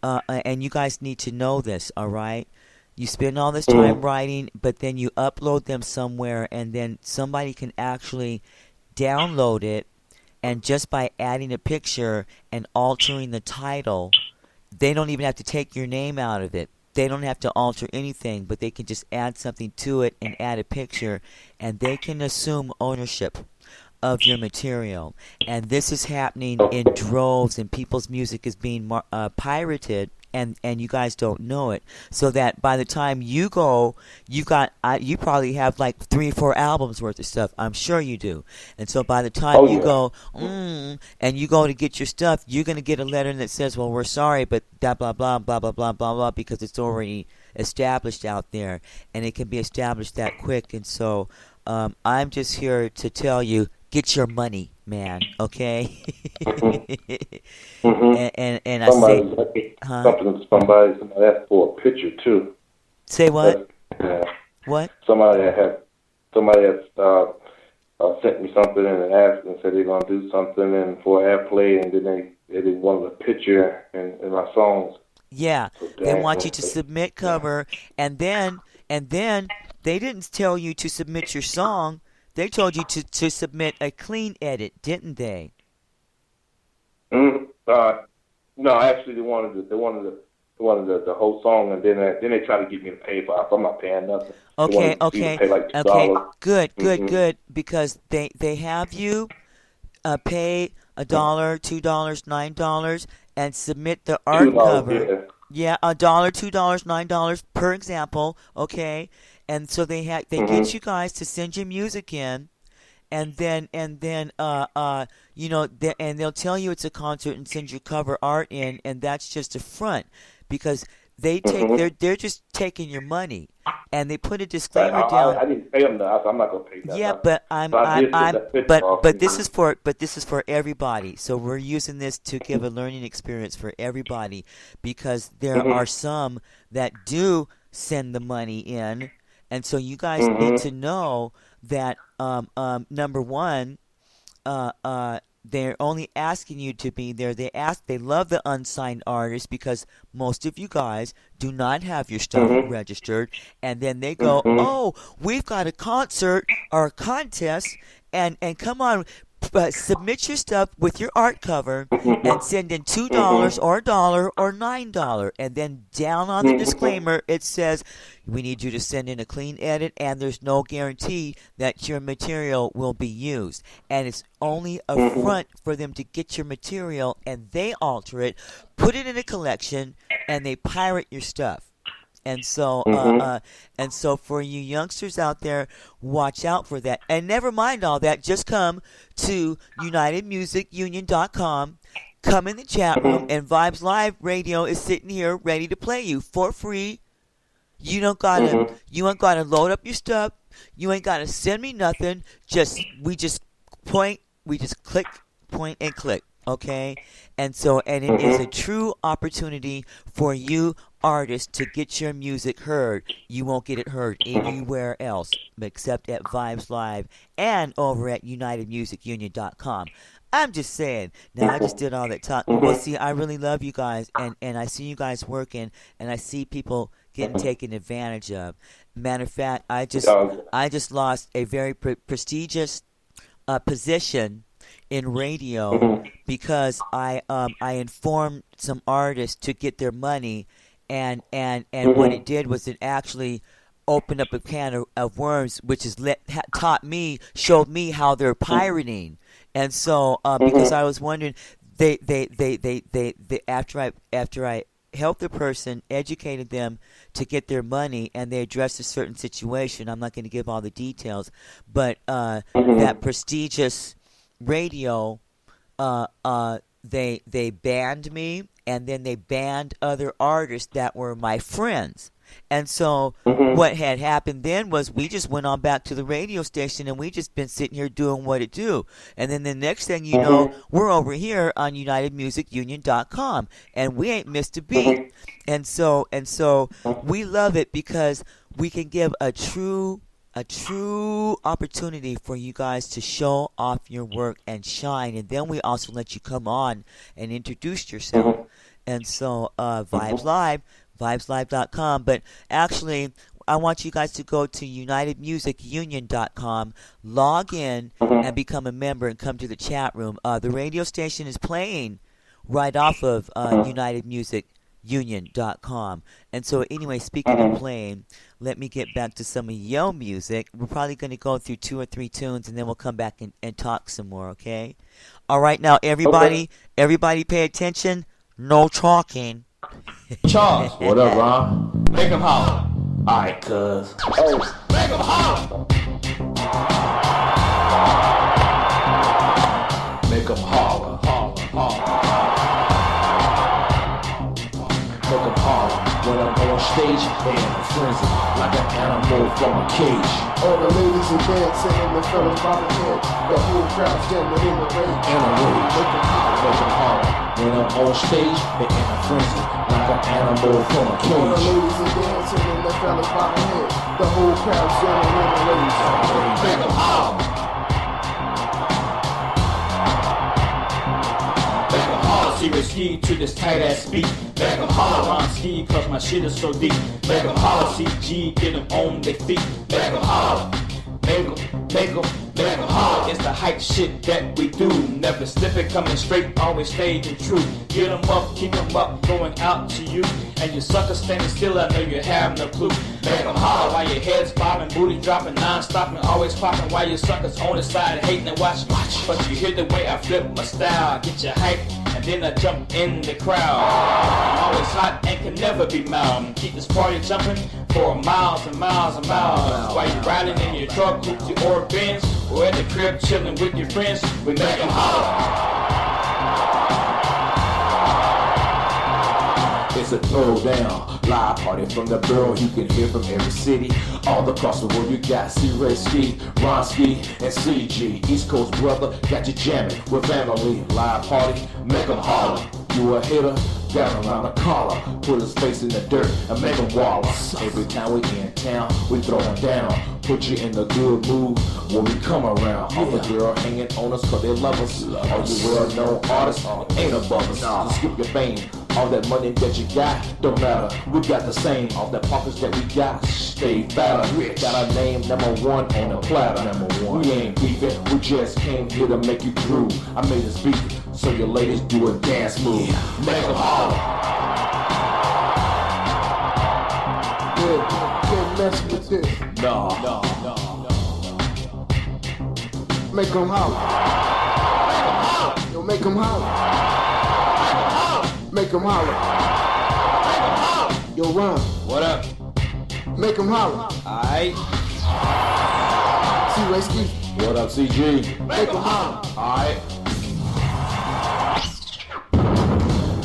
and you guys need to know this, all right? You spend all this time writing, but then you upload them somewhere, and then somebody can actually download it, and just by adding a picture and altering the title, they don't even have to take your name out of it. They don't have to alter anything, but they can just add something to it and add a picture, and they can assume ownership of your material. And this is happening in droves, and people's music is being pirated, and you guys don't know it. So that by the time you go, you probably have like 3 or 4 albums worth of stuff. I'm sure you do. And so by the time you go, and you go to get your stuff, you're going to get a letter that says, well, we're sorry, but blah, blah, blah, blah, blah, blah, blah, blah, because it's already established out there, and it can be established that quick. And so I'm just here to tell you, get your money, man, okay? And I say, somebody asked for a picture too. Say what? What? Somebody has sent me something and asked and said they're gonna do something and for airplay, and then they wanted a picture in my songs. Yeah, so they want you to submit cover, and then they didn't tell you to submit your song. They told you to submit a clean edit, didn't they? No, actually, they wanted the whole song, and then they tried to get me to pay for it. I'm not paying nothing. Okay, pay like $2. Good, because they have you pay $1, $2, $9, and submit the art cover. Yeah, $1, $2, $9 per example. Okay, and so they get you guys to send your music in, and then and they'll tell you it's a concert and send your cover art in, and that's just a front because they take they're just taking your money, and they put a disclaimer down. I didn't pay them that. I'm not gonna pay that. Yeah, but this is for everybody. So we're using this to give a learning experience for everybody because there are some that do send the money in, and so you guys need to know that number one, they're only asking you to be there. They love the unsigned artists because most of you guys do not have your stuff registered, and then they go, "Oh, we've got a concert or a contest, and come on." Submit your stuff with your art cover and send in $2 or $1 or $9, and then down on the disclaimer it says we need you to send in a clean edit, and there's no guarantee that your material will be used, and it's only a front for them to get your material, and they alter it, put it in a collection, and they pirate your stuff. And so, for you youngsters out there, watch out for that. And never mind all that. Just come to UnitedMusicUnion.com. Come in the chat room, and Vibes Live Radio is sitting here ready to play you for free. You ain't gotta load up your stuff. You ain't gotta send me nothing. We just click, point, and click. Okay, and it is a true opportunity for you artists to get your music heard. You won't get it heard anywhere else except at Vibes Live and over at UnitedMusicUnion.com. I'm just saying. Now, I just did all that talk. Well, see, I really love you guys, and I see you guys working, and I see people getting taken advantage of. Matter of fact, I just lost a very prestigious position in radio because I informed some artists to get their money, and what it did was it actually opened up a can of worms, which is showed me how they're pirating, and so because I was wondering, they after I helped the person, educated them to get their money, and they addressed a certain situation. I'm not going to give all the details, but that prestigious radio, they banned me, and then they banned other artists that were my friends. And so what had happened then was we just went on back to the radio station, and we just been sitting here doing what it do. And then the next thing you know, we're over here on UnitedMusicUnion.com, and we ain't missed a beat. And so we love it because we can give a true opportunity for you guys to show off your work and shine, and then we also let you come on and introduce yourself. And so Vibes Live, vibeslive.com, but actually I want you guys to go to UnitedMusicUnion.com, log in, and become a member and come to the chat room. The radio station is playing right off of UnitedMusicUnion.com. And so anyway, speaking of playing, let me get back to some of your music. We're probably going to go through 2 or 3 tunes, and then we'll come back and talk some more, okay? All right, now everybody pay attention. No talking. Charles, what up, Ron? Make him holler. Alright, cuz. Make him holler. Make him holler, holler, holler. Make him holler. When I'm on stage, they in a frenzy, like an animal from a cage. All the ladies are dancing and the fellas bobbing heads. The whole crowd's standing in the rage. In a rage. Make him holler. When I'm on stage, they in a frenzy, like an animal from a cage. All the ladies are dancing and the fellas bobbing heads. The whole crowd's standing in the rage. Make him holler. Make him holler. Serious ski to this tight ass beat. Make him holler on ski cause my shit is so deep. Make him holler, CG, get them on their feet. Make him holler. Make him holler. It's the hype shit that we do. Never slip it, coming straight, always staying true. Get them up, keep them up, going out to you. And you suckers standing still, I know you have no clue. Make them holler while your head's bobbing, booty dropping, non-stopping, always popping. While you suckers on the side hating and watch. But you hear the way I flip my style, get you hype. And and then I jump in the crowd. Always hot and can never be mild. Keep this party jumping for miles and miles and miles. While you're riding in your truck, Gucci or Benz, or at the crib chilling with your friends, we make them holler. It's a throwdown, live party from the borough. You can hear from every city, all across the world. You got C-Ray Ski, Ron Ski, and CG. East Coast brother, got you jamming with family. Live party, make 'em holler. You a hitter, got around the collar. Put his face in the dirt and make 'em waller. Every time we in town, we throw 'em down. Put you in a good mood when we come around. All the girls hanging on us cause they love us. All you well-known artists ain't above us. So skip your fame. All that money that you got, don't matter. We got the same. All the pockets that we got, stay fatter. Got our name #1 on the platter. #1. We ain't beefing, we just came here to make you groove. I made this beat, so your ladies do a dance move. Make 'em holler. Yeah, can't mess with this. No. Make 'em holler. Yo, make 'em holler. Make 'em holler. Yo, Ron. What up? Make 'em holler. Aight. C-Ray Ski. What up, CG? Make 'em holler. Alright.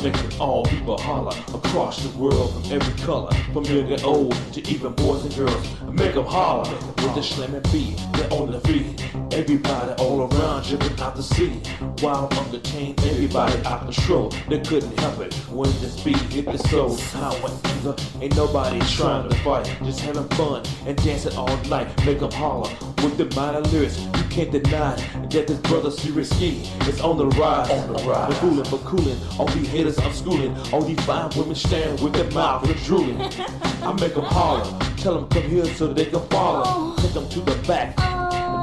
Making all people holler across the world from every color, from young and old to even boys and girls. Make 'em holler with the slamming beat, they're on the feet. Everybody all around jumping out the sea. While on the chain, everybody out control. They couldn't help it when this beat hit the soul. However, ain't nobody trying to fight, just having fun and dancing all night. Make 'em holler with the minor lyrics. You can't deny that this brother Serious Ski is on the rise. We're fooling but cooling. All these haters I'm schooling. All these fine women staring with their mouth and drooling. I make 'em holler. Tell them come here so they can follow. Take them to the back.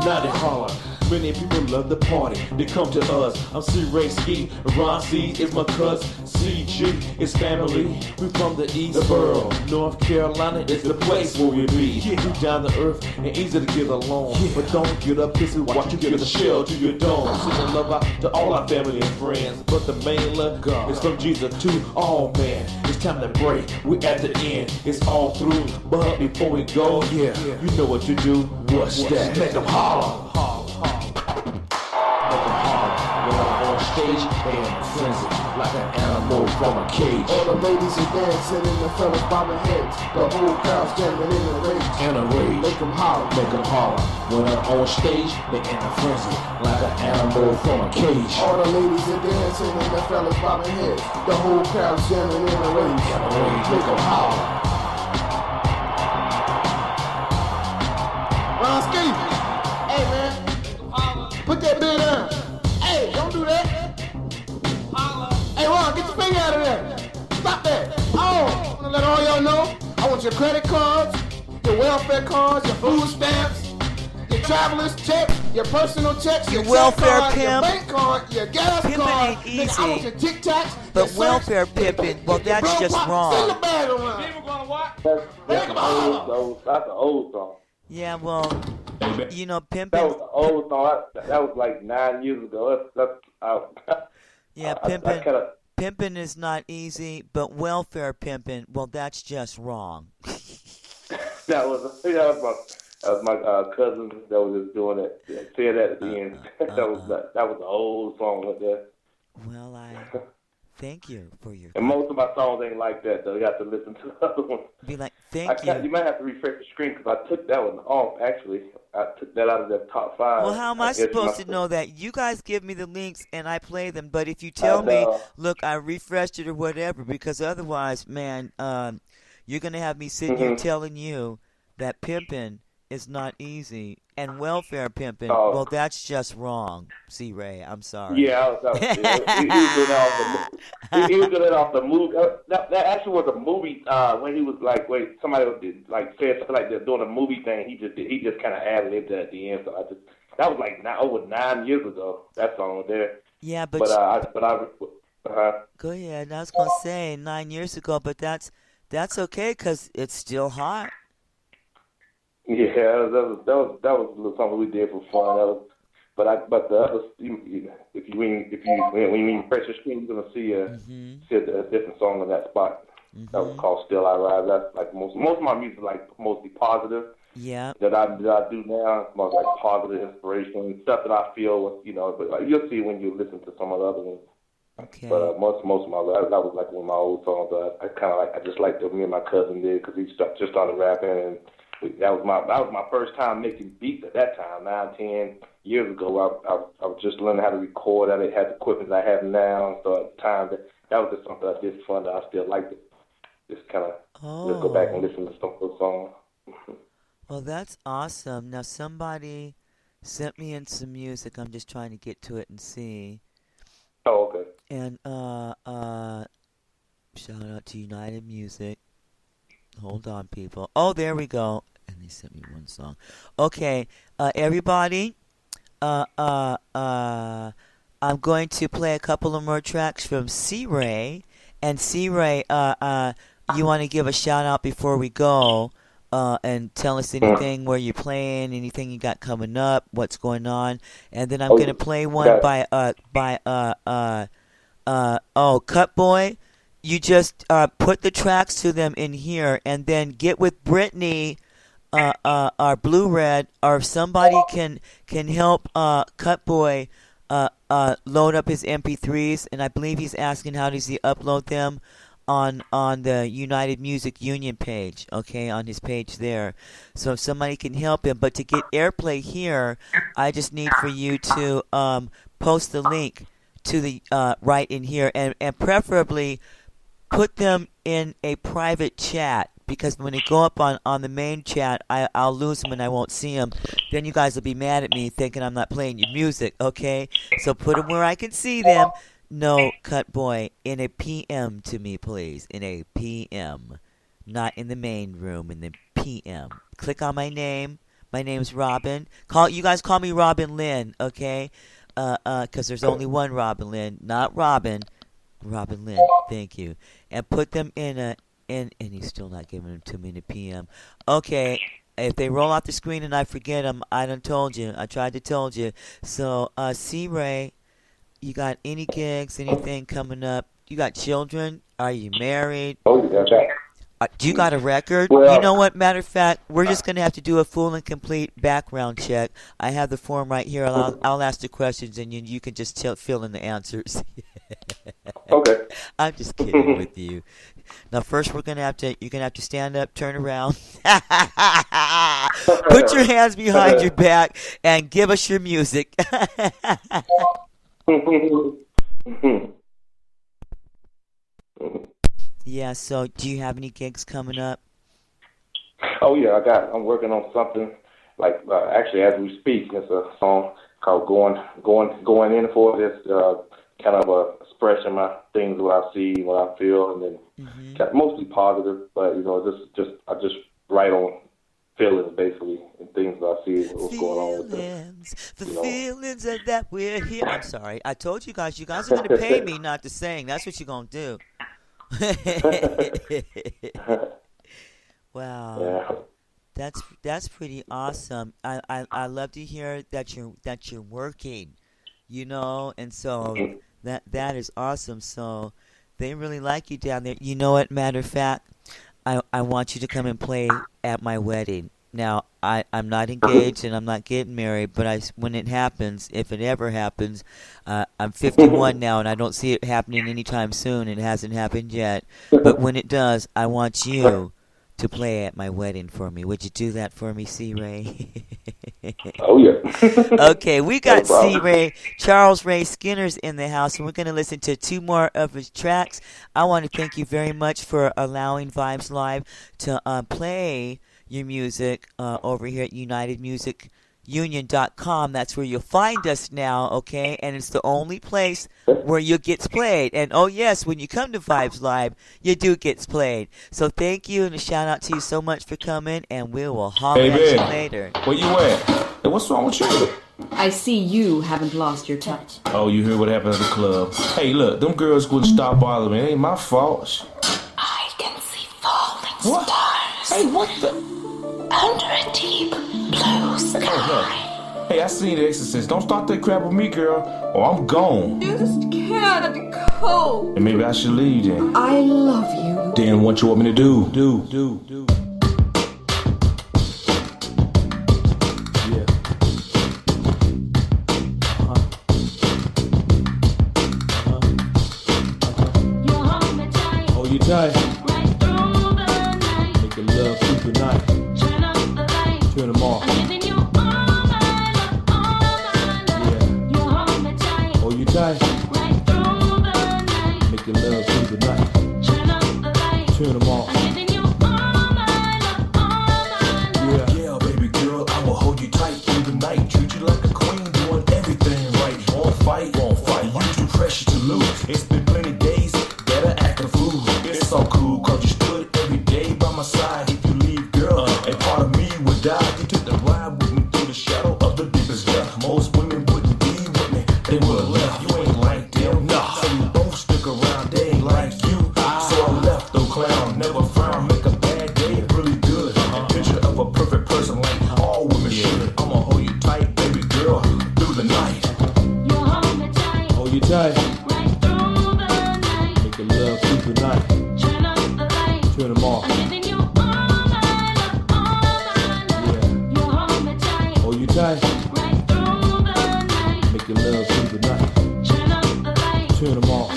Now they holler. Many people love the party. They come to us. I'm C-Ray Ski. Ron C is my cousin. CG is family. We from the East Borough. North Carolina is the place where we be. We down to earth and easy to get along. But don't get up pissy. Watch you get a shell to your dome. Sending love out to all our family and friends. But the main love is from Jesus to all men. It's time to break. We at the end. It's all through. But before we go, you know what to do. What's that? Make 'em holler. Stage and frenzy like an animal from a cage. All the ladies are dancing and the fellas bobbing heads. The whole crowd's jamming in a rage. In a rage. Make 'em holler. Make 'em holler. When I'm on stage, they in a frenzy like an animal from a cage. All the ladies are dancing and the fellas bobbing heads. The whole crowd's jamming in a rage. In a rage. Make 'em holler. Ron Ski. Hey man. Put that bit down. Hey, don't do that. Hey Ron, get your finger out of there. Stop that. Oh, I want to let all y'all know. I want your credit cards, your welfare cards, your food stamps, your traveler's check, your personal checks, your welfare card, pimp. your bank card, your gas Pimping card. ain't Nigga, I want easy. your Tic Tacs. But welfare pimping, well, that's Bro, just send the wrong. bag around. That's an old song. Yeah, well, you know, That pimping. was an old song. That was like 9 years ago. That's out. Yeah, pimping is not easy, but welfare pimping, well, that's just wrong. that was my cousin that was just doing it. Said that at the end. that was an old song right there. Well, I thank you for your. And most of my songs ain't like that though. You have to listen to the other ones. Be like, thank you. You might have to refresh the screen because I took that one off. Actually, I took that out of the top 5. Well, how am I supposed to know that? You guys give me the links and I play them, but if you tell me, look, I refreshed it or whatever, because otherwise, man, you're gonna have me sitting here telling you that pimping is not easy and welfare pimping. Well, that's just wrong, C-Ray. I'm sorry. Yeah, he was doing that off the movie. That actually was a movie when he was like, somebody did, like said something like that doing a movie thing. He just kind of ad-libbed it at the end. So that was like over 9 years ago. That song was there. Yeah, Go ahead. I was gonna say 9 years ago, but that's okay because it's still hot. Yeah, that was something we did for fun. But the other, when you press your screen, you're gonna see a different song in that spot. That was called "Still I Rise." That's like most of my music, like mostly positive. Yeah. That I do now, more like positive inspiration stuff that I feel, But like, you'll see when you listen to some of the other ones. Okay. But most of my that was like one of my old songs. I kind of like, I just like that me and my cousin did because he just started rapping, and that was my first time making beats at that time, 9, 10 years ago. I was just learning how to record. I didn't have the equipment I have now, so at the time that was just something I did for fun that I still liked it. Just kind of just go back and listen to some of those songs. Well, that's awesome. Now, somebody sent me in some music. I'm just trying to get to it and see. Oh, okay. And shout out to United Music. Hold on, people. Oh, there we go. And they sent me one song. Okay, everybody. I'm going to play a couple of more tracks from C-Ray. And C-Ray, you want to give a shout out before we go? And tell us anything where you're playing, anything you got coming up, what's going on, and then I'm gonna play one by Cutboy. You just put the tracks to them in here, and then get with Brittany, our Blue Red, or if somebody can help Cutboy load up his MP3s, and I believe he's asking how does he upload them. On the United Music Union page, okay, on his page there. So if somebody can help him, but to get airplay here, I just need for you to post the link to the right in here, and preferably put them in a private chat, because when they go up on the main chat, I'll lose them and I won't see them. Then you guys will be mad at me thinking I'm not playing your music, okay? So put them where I can see them. No, Cutboy, in a PM to me, please. In a PM. Not in the main room, in the PM. Click on my name. My name's Robin. You guys call me Robin Lynn, okay? Because there's only one Robin Lynn. Not Robin. Robin Lynn. Thank you. And put them and he's still not giving them to me in a PM. Okay. If they roll off the screen and I forget them, I done told you. I tried to told you. So, C-Ray, you got any gigs, anything coming up? You got children? Are you married? Oh, yeah. Do you got a record? Well, you know what? Matter of fact, we're just going to have to do a full and complete background check. I have the form right here. I'll ask the questions, and you can just fill in the answers. Okay. I'm just kidding with you. Now, first, you're going to have to stand up, turn around, put your hands behind your back, and give us your music. Yeah, so do you have any gigs coming up? Oh yeah, I'm working on something like actually as we speak. It's a song called "Going In For It." It's kind of expressing my things, what I see, what I feel, and then mostly positive. But I just write on feelings basically and things that I see what's going on with them. Feelings that we're here. I'm sorry. I told you guys are going to pay me not to sing. That's what you're going to do. Wow. Yeah. That's pretty awesome. I love to hear that you're working, and so that is awesome. So they really like you down there. You know what, matter of fact, I want you to come and play at my wedding. Now, I'm not engaged and I'm not getting married, but when it happens, if it ever happens, I'm 51 now and I don't see it happening anytime soon. It hasn't happened yet. But when it does, I want you to play at my wedding for me. Would you do that for me, C-Ray? Oh, yeah. Okay, we got C-Ray, Charles Ray Skinner's in the house, and we're going to listen to 2 more of his tracks. I want to thank you very much for allowing Vibes Live to play your music over here at UnitedMusicUnion.com. That's where you'll find us now, okay? And it's the only place where you gets played. And oh yes, when you come to Vibes Live, you do gets played. So thank you and a shout out to you so much for coming, and we will holler at you later. Where you at? Hey, what's wrong with you? I see you haven't lost your touch. Oh, you heard what happened at the club? Hey, look, them girls wouldn't stop bothering me. It ain't my fault. I can see falling stars. Hey, what the? Under a deep blue sky. Hey, I seen The Exorcist. Don't start that crap with me, girl, or I'm gone. You just can't go. And maybe I should leave then. I love you. Then what you want me to do? Yeah. Hold you tight. Make your love through the night. Turn them off. Hold you tight. Make your love through the night. Turn them off. Yeah, baby girl, I will hold you tight through the night. Treat you like a queen, doing everything right. Won't fight. You too precious to lose. It's been plenty days that I act a fool. It's so cool, cause you stood every day by my side. If you leave, girl, a part of me would die. You took the ride with me through the shadow of the deepest depth. Most women wouldn't be with me, they would've left. You ain't like them, nah. So we both stick around, they ain't like you. So I left, though, clown, never frown. Make a bad day really good. A picture of a perfect person like all women should. I'ma hold you tight, baby girl, through the night. Hold you tight. Make your love through the night. Turn them off. Hold you tight. Make your love through the night. Turn them off.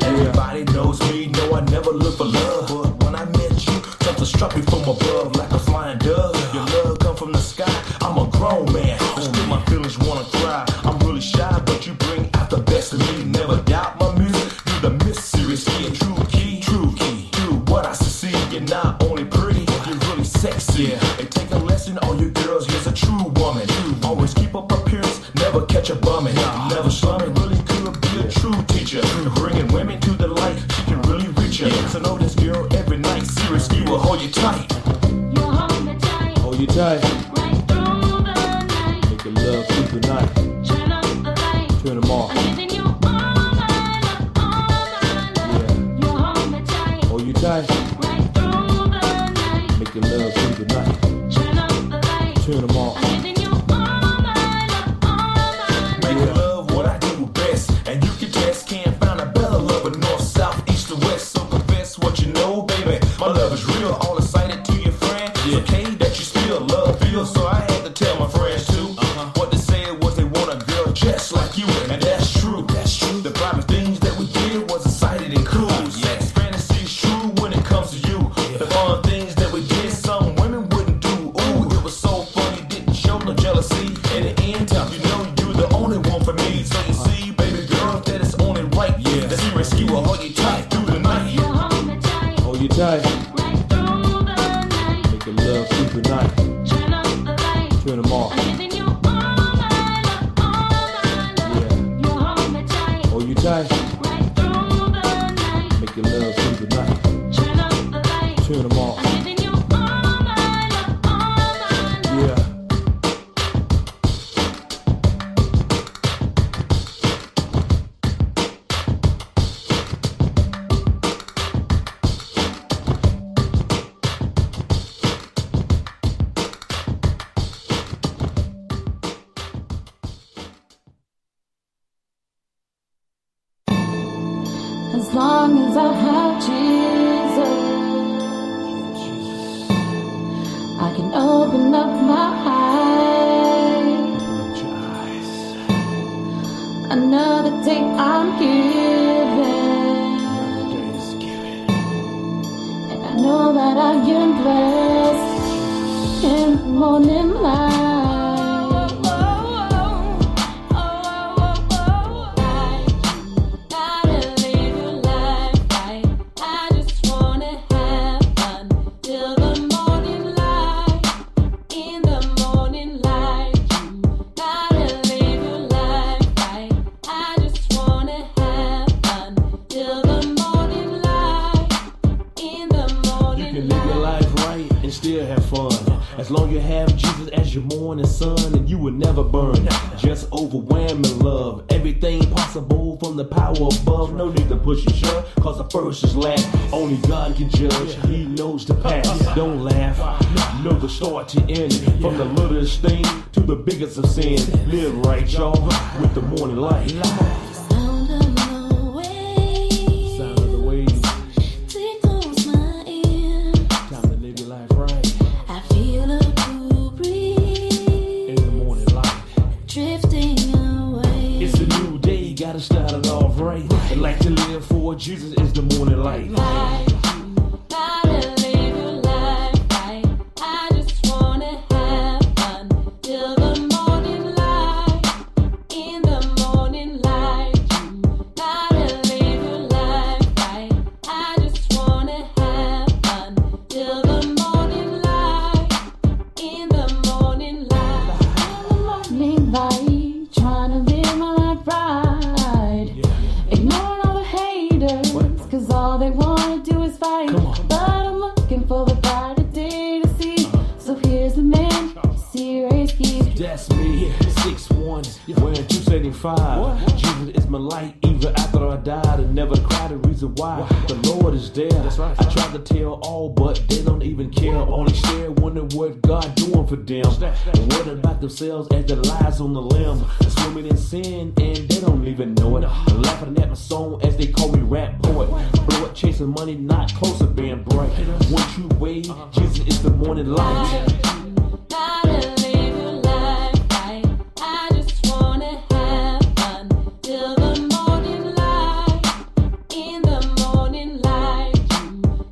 Everybody knows me, know I never look for love. But when I met you, something struck me from above like a flying dove. Your love come from the sky, I'm a grown man. Still my feelings wanna cry. I'm really shy, but you bring out the best of me. Never doubt my music, you're the mysterious key and true key. Do what I see, you're not only pretty, you're really sexy. Hey, take a lesson, all you girls, here's a true woman. Always keep up appearance, never catch a bumming. Never slumming, really could be a true teacher. Bringing women to the light, she can really reach you. So know this girl every night, seriously will hold you tight. Hold you tight. Make your love through the night. Turn them off. Hold you tight. Make your love through the night. Turn them off. Make love what I do best, and you can test. Can't find a better lover, north, south, east, or west. So confess what you know, baby. My love is real. All excited to your friend. It's okay that you still love feel. So I had to tell my friends too. What they said was they want a girl just like you, and that's true. The private things that we did was excited and cool. Sex fantasy is true when it comes to you. The fun things that we did, some women wouldn't do. Ooh, it was so fun, you didn't show no jealousy. In the end time, you know you're the only one for me. So you see, baby girl, that it's only right. The serious key will hold you tight through the night. Hold you tight. Make your love through the night. Turn them off. Hold you tight. Make your love through the night. Turn them off. Yeah. As long as I have Jesus, I can open up my eyes. Another day I'm given, and I know that I am blessed in the morning light. As long as you have Jesus as your morning sun, and you will never burn. Just overwhelming love. Everything possible from the power above. No need to push and shove, cause the first is last. Only God can judge. He knows the past. Don't laugh. know the start to end. From the littlest thing to the biggest of sins. Live right, y'all, with the morning light. Sound of the waves. Sound of the waves. Tickles my ear. Time to live your life right. I feel a cool breeze In the morning light. drifting away. It's a new day, gotta start it off right. I like to live for Jesus is the morning light. Gotta live your life right. I just wanna have fun till the morning light. In the morning light, gotta live your life right. I just wanna have fun till the morning light. In the morning light, morning light, trying to live my life right. Ignoring all the haters, cause all they wanna do is fight. But I'm looking for the brighter day to see. So here's the man, serious key. That's me, 6'1", wearing 275. Jesus is my light, even after I died. And never cry, the reason why the Lord is there. I tried to tell all, but they don't even care. Only stare, wonder what God doing for them. And what about themselves as the lies on the limb? Swimming in sin, and they don't even know it. And laughing at my song as they call me rap poet. Blood chasing money, not closer being bright. One true way, Jesus is the morning light. Gotta live your life right. I just wanna have fun till the morning light. In the morning light,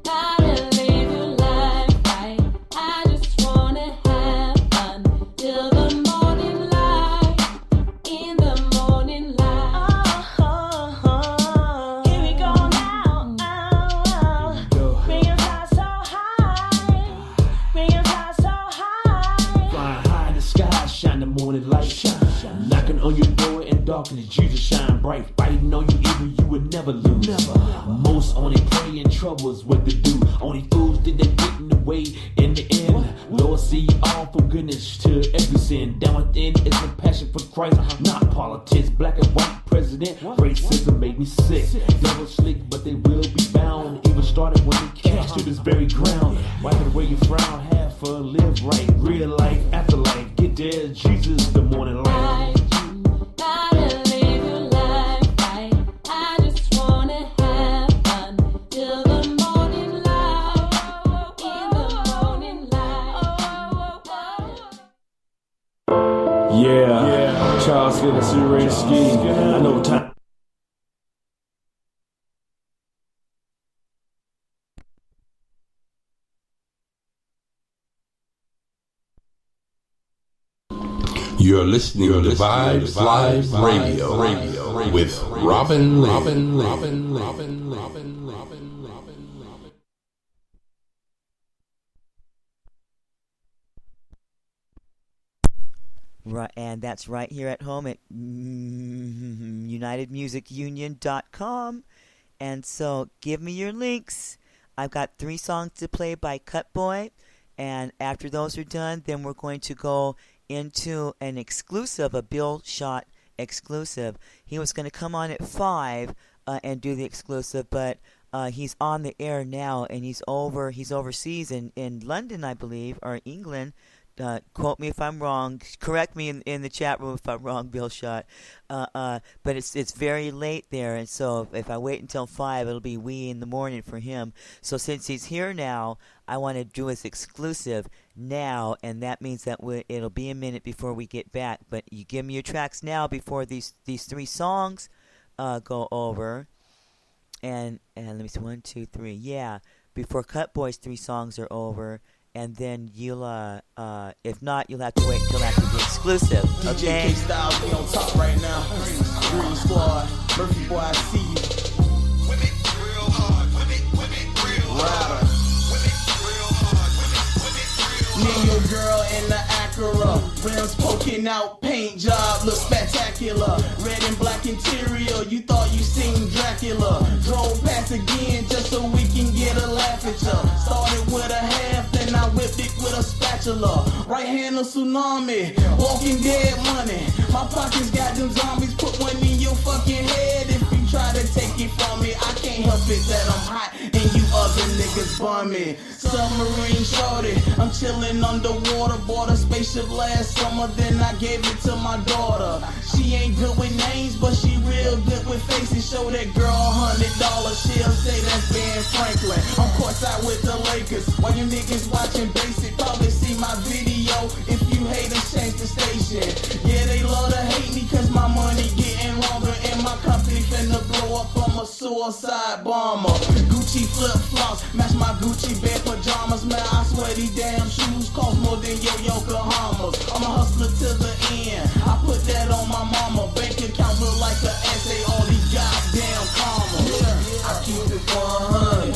gotta live your life right. I just wanna have fun till the morning light. In the morning light. Here we go now. Bring your fly so high. Bring your fly so high. Flying high in the sky, shine the morning light. Knocking on your door in darkness, Jesus shine bright. Fighting on you even, you would never lose. Most only pray in troubles what to do. Only fools did they get in the way in the end. Lord, see all from goodness to every sin. Down within is a passion for Christ, not politics. Black and white president, racism made me sick. Devil slick, but they will be bound. Even started when they cast to this very ground. Wiping away your frown, have fun, live right. Real life, afterlife, get there. Jesus, the morning light. Gotta live your life right. I just wanna have fun till the morning light. In the morning light. Yeah, Charles Skinner, I know time. You're listening to Vibes Live Radio with Robin Lynn. Right, and that's right here at home at UnitedMusicUnion.com. And so give me your links. I've got 3 songs to play by Cutboy. And after those are done, then we're going to go into an exclusive, a Bill Shot exclusive. He was going to come on at 5 and do the exclusive, but he's on the air now, and he's overseas in London, I believe, or England. Quote me if I'm wrong. Correct me in the chat room if I'm wrong, Bill Shot. But it's very late there, and so if I wait until 5, it'll be wee in the morning for him. So since he's here now, I want to do his exclusive now, and that means that it'll be a minute before we get back. But you give me your tracks now before these 3 songs go over. And let me see, 1, 2, 3. Yeah, before Cutboy's 3 songs are over. And then you'll, if not, you'll have to wait until after the exclusive, okay? DJ K-Styles be on top right now. Green Squad, Murphy Boy, I see you. Whip it real hard, whip it real hard. Whip it real hard, whip it real hard. Me and your girl in the Acura, rims poking out, paint job look spectacular. Red and black interior, you thought you seen Dracula. Drove past again just so we can get a laugh at ya. Started with a half, then I whipped it with a spatula. Right hand of tsunami, walking dead money. My pockets got them zombies, put one in your fucking head. If you try to take it from me, I can't help it that I'm hot and you other niggas bum me. Submarine shorty, I'm chilling underwater, bought a spaceship last summer, then I gave it to my daughter. She ain't good with names, but she real good with faces. Show that girl $100, she'll say that's Ben Franklin. I'm courtside with the Lakers, while you niggas watching basic, probably see my video. If you hate us, change the station. Yeah, they love to hate me cause my money getting longer and my company finna blow up. I'm a suicide bomber. Gucci flip-flops, match my Gucci bed pajamas. Man, I swear these damn shoes cost more than your Yokohamas. I'm a hustler to the end, I put that on my mama. Bank account look like an essay, all these goddamn commas. I keep it 100,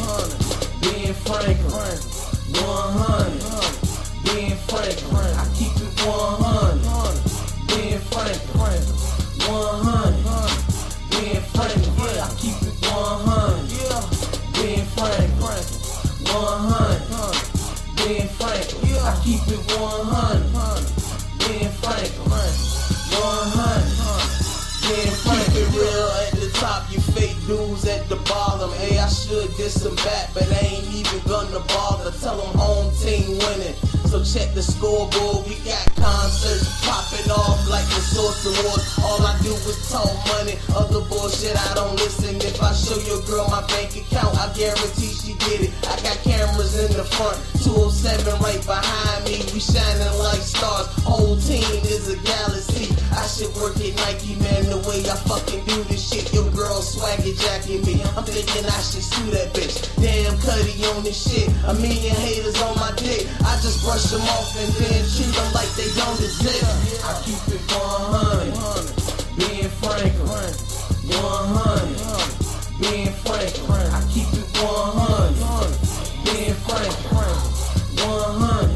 Ben Franklin. 100, Ben Franklin. I keep it 100, Ben Franklin. 100, Ben Franklin. I keep it 100, Ben Franklin. 100, Ben Franklin. I keep it 100, Ben Franklin. 100, Ben Franklin. Keep it real at the top, you fake dudes at the bottom. Hey, I should get some back, but I ain't even gonna bother. Tell them home team winning, so check the scoreboard. We got concerts popping off like the Source Awards. All I do is talk money, other bullshit I don't listen. If I show your girl my bank account, I guarantee she get it. I got cameras in the front, 207 right behind me. We shining like stars, whole team is a galaxy. I should work at Nike, man, the way I fucking do this shit. Your girl swagger jacking me, I'm thinking I should sue that bitch. Damn Cuddy on this shit, a million haters on my dick. I just brush them off and then treat them like they don't exist. I keep it 100, Ben Franklin. 100, Ben Franklin. I keep it 100, Ben Franklin. 100,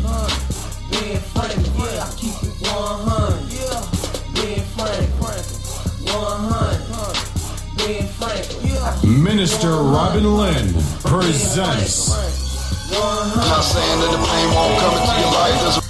Ben Franklin. I keep it 100, Ben Franklin. 100, Ben Franklin. Minister Robin Lynn presents. I'm not saying that the pain won't come into your life.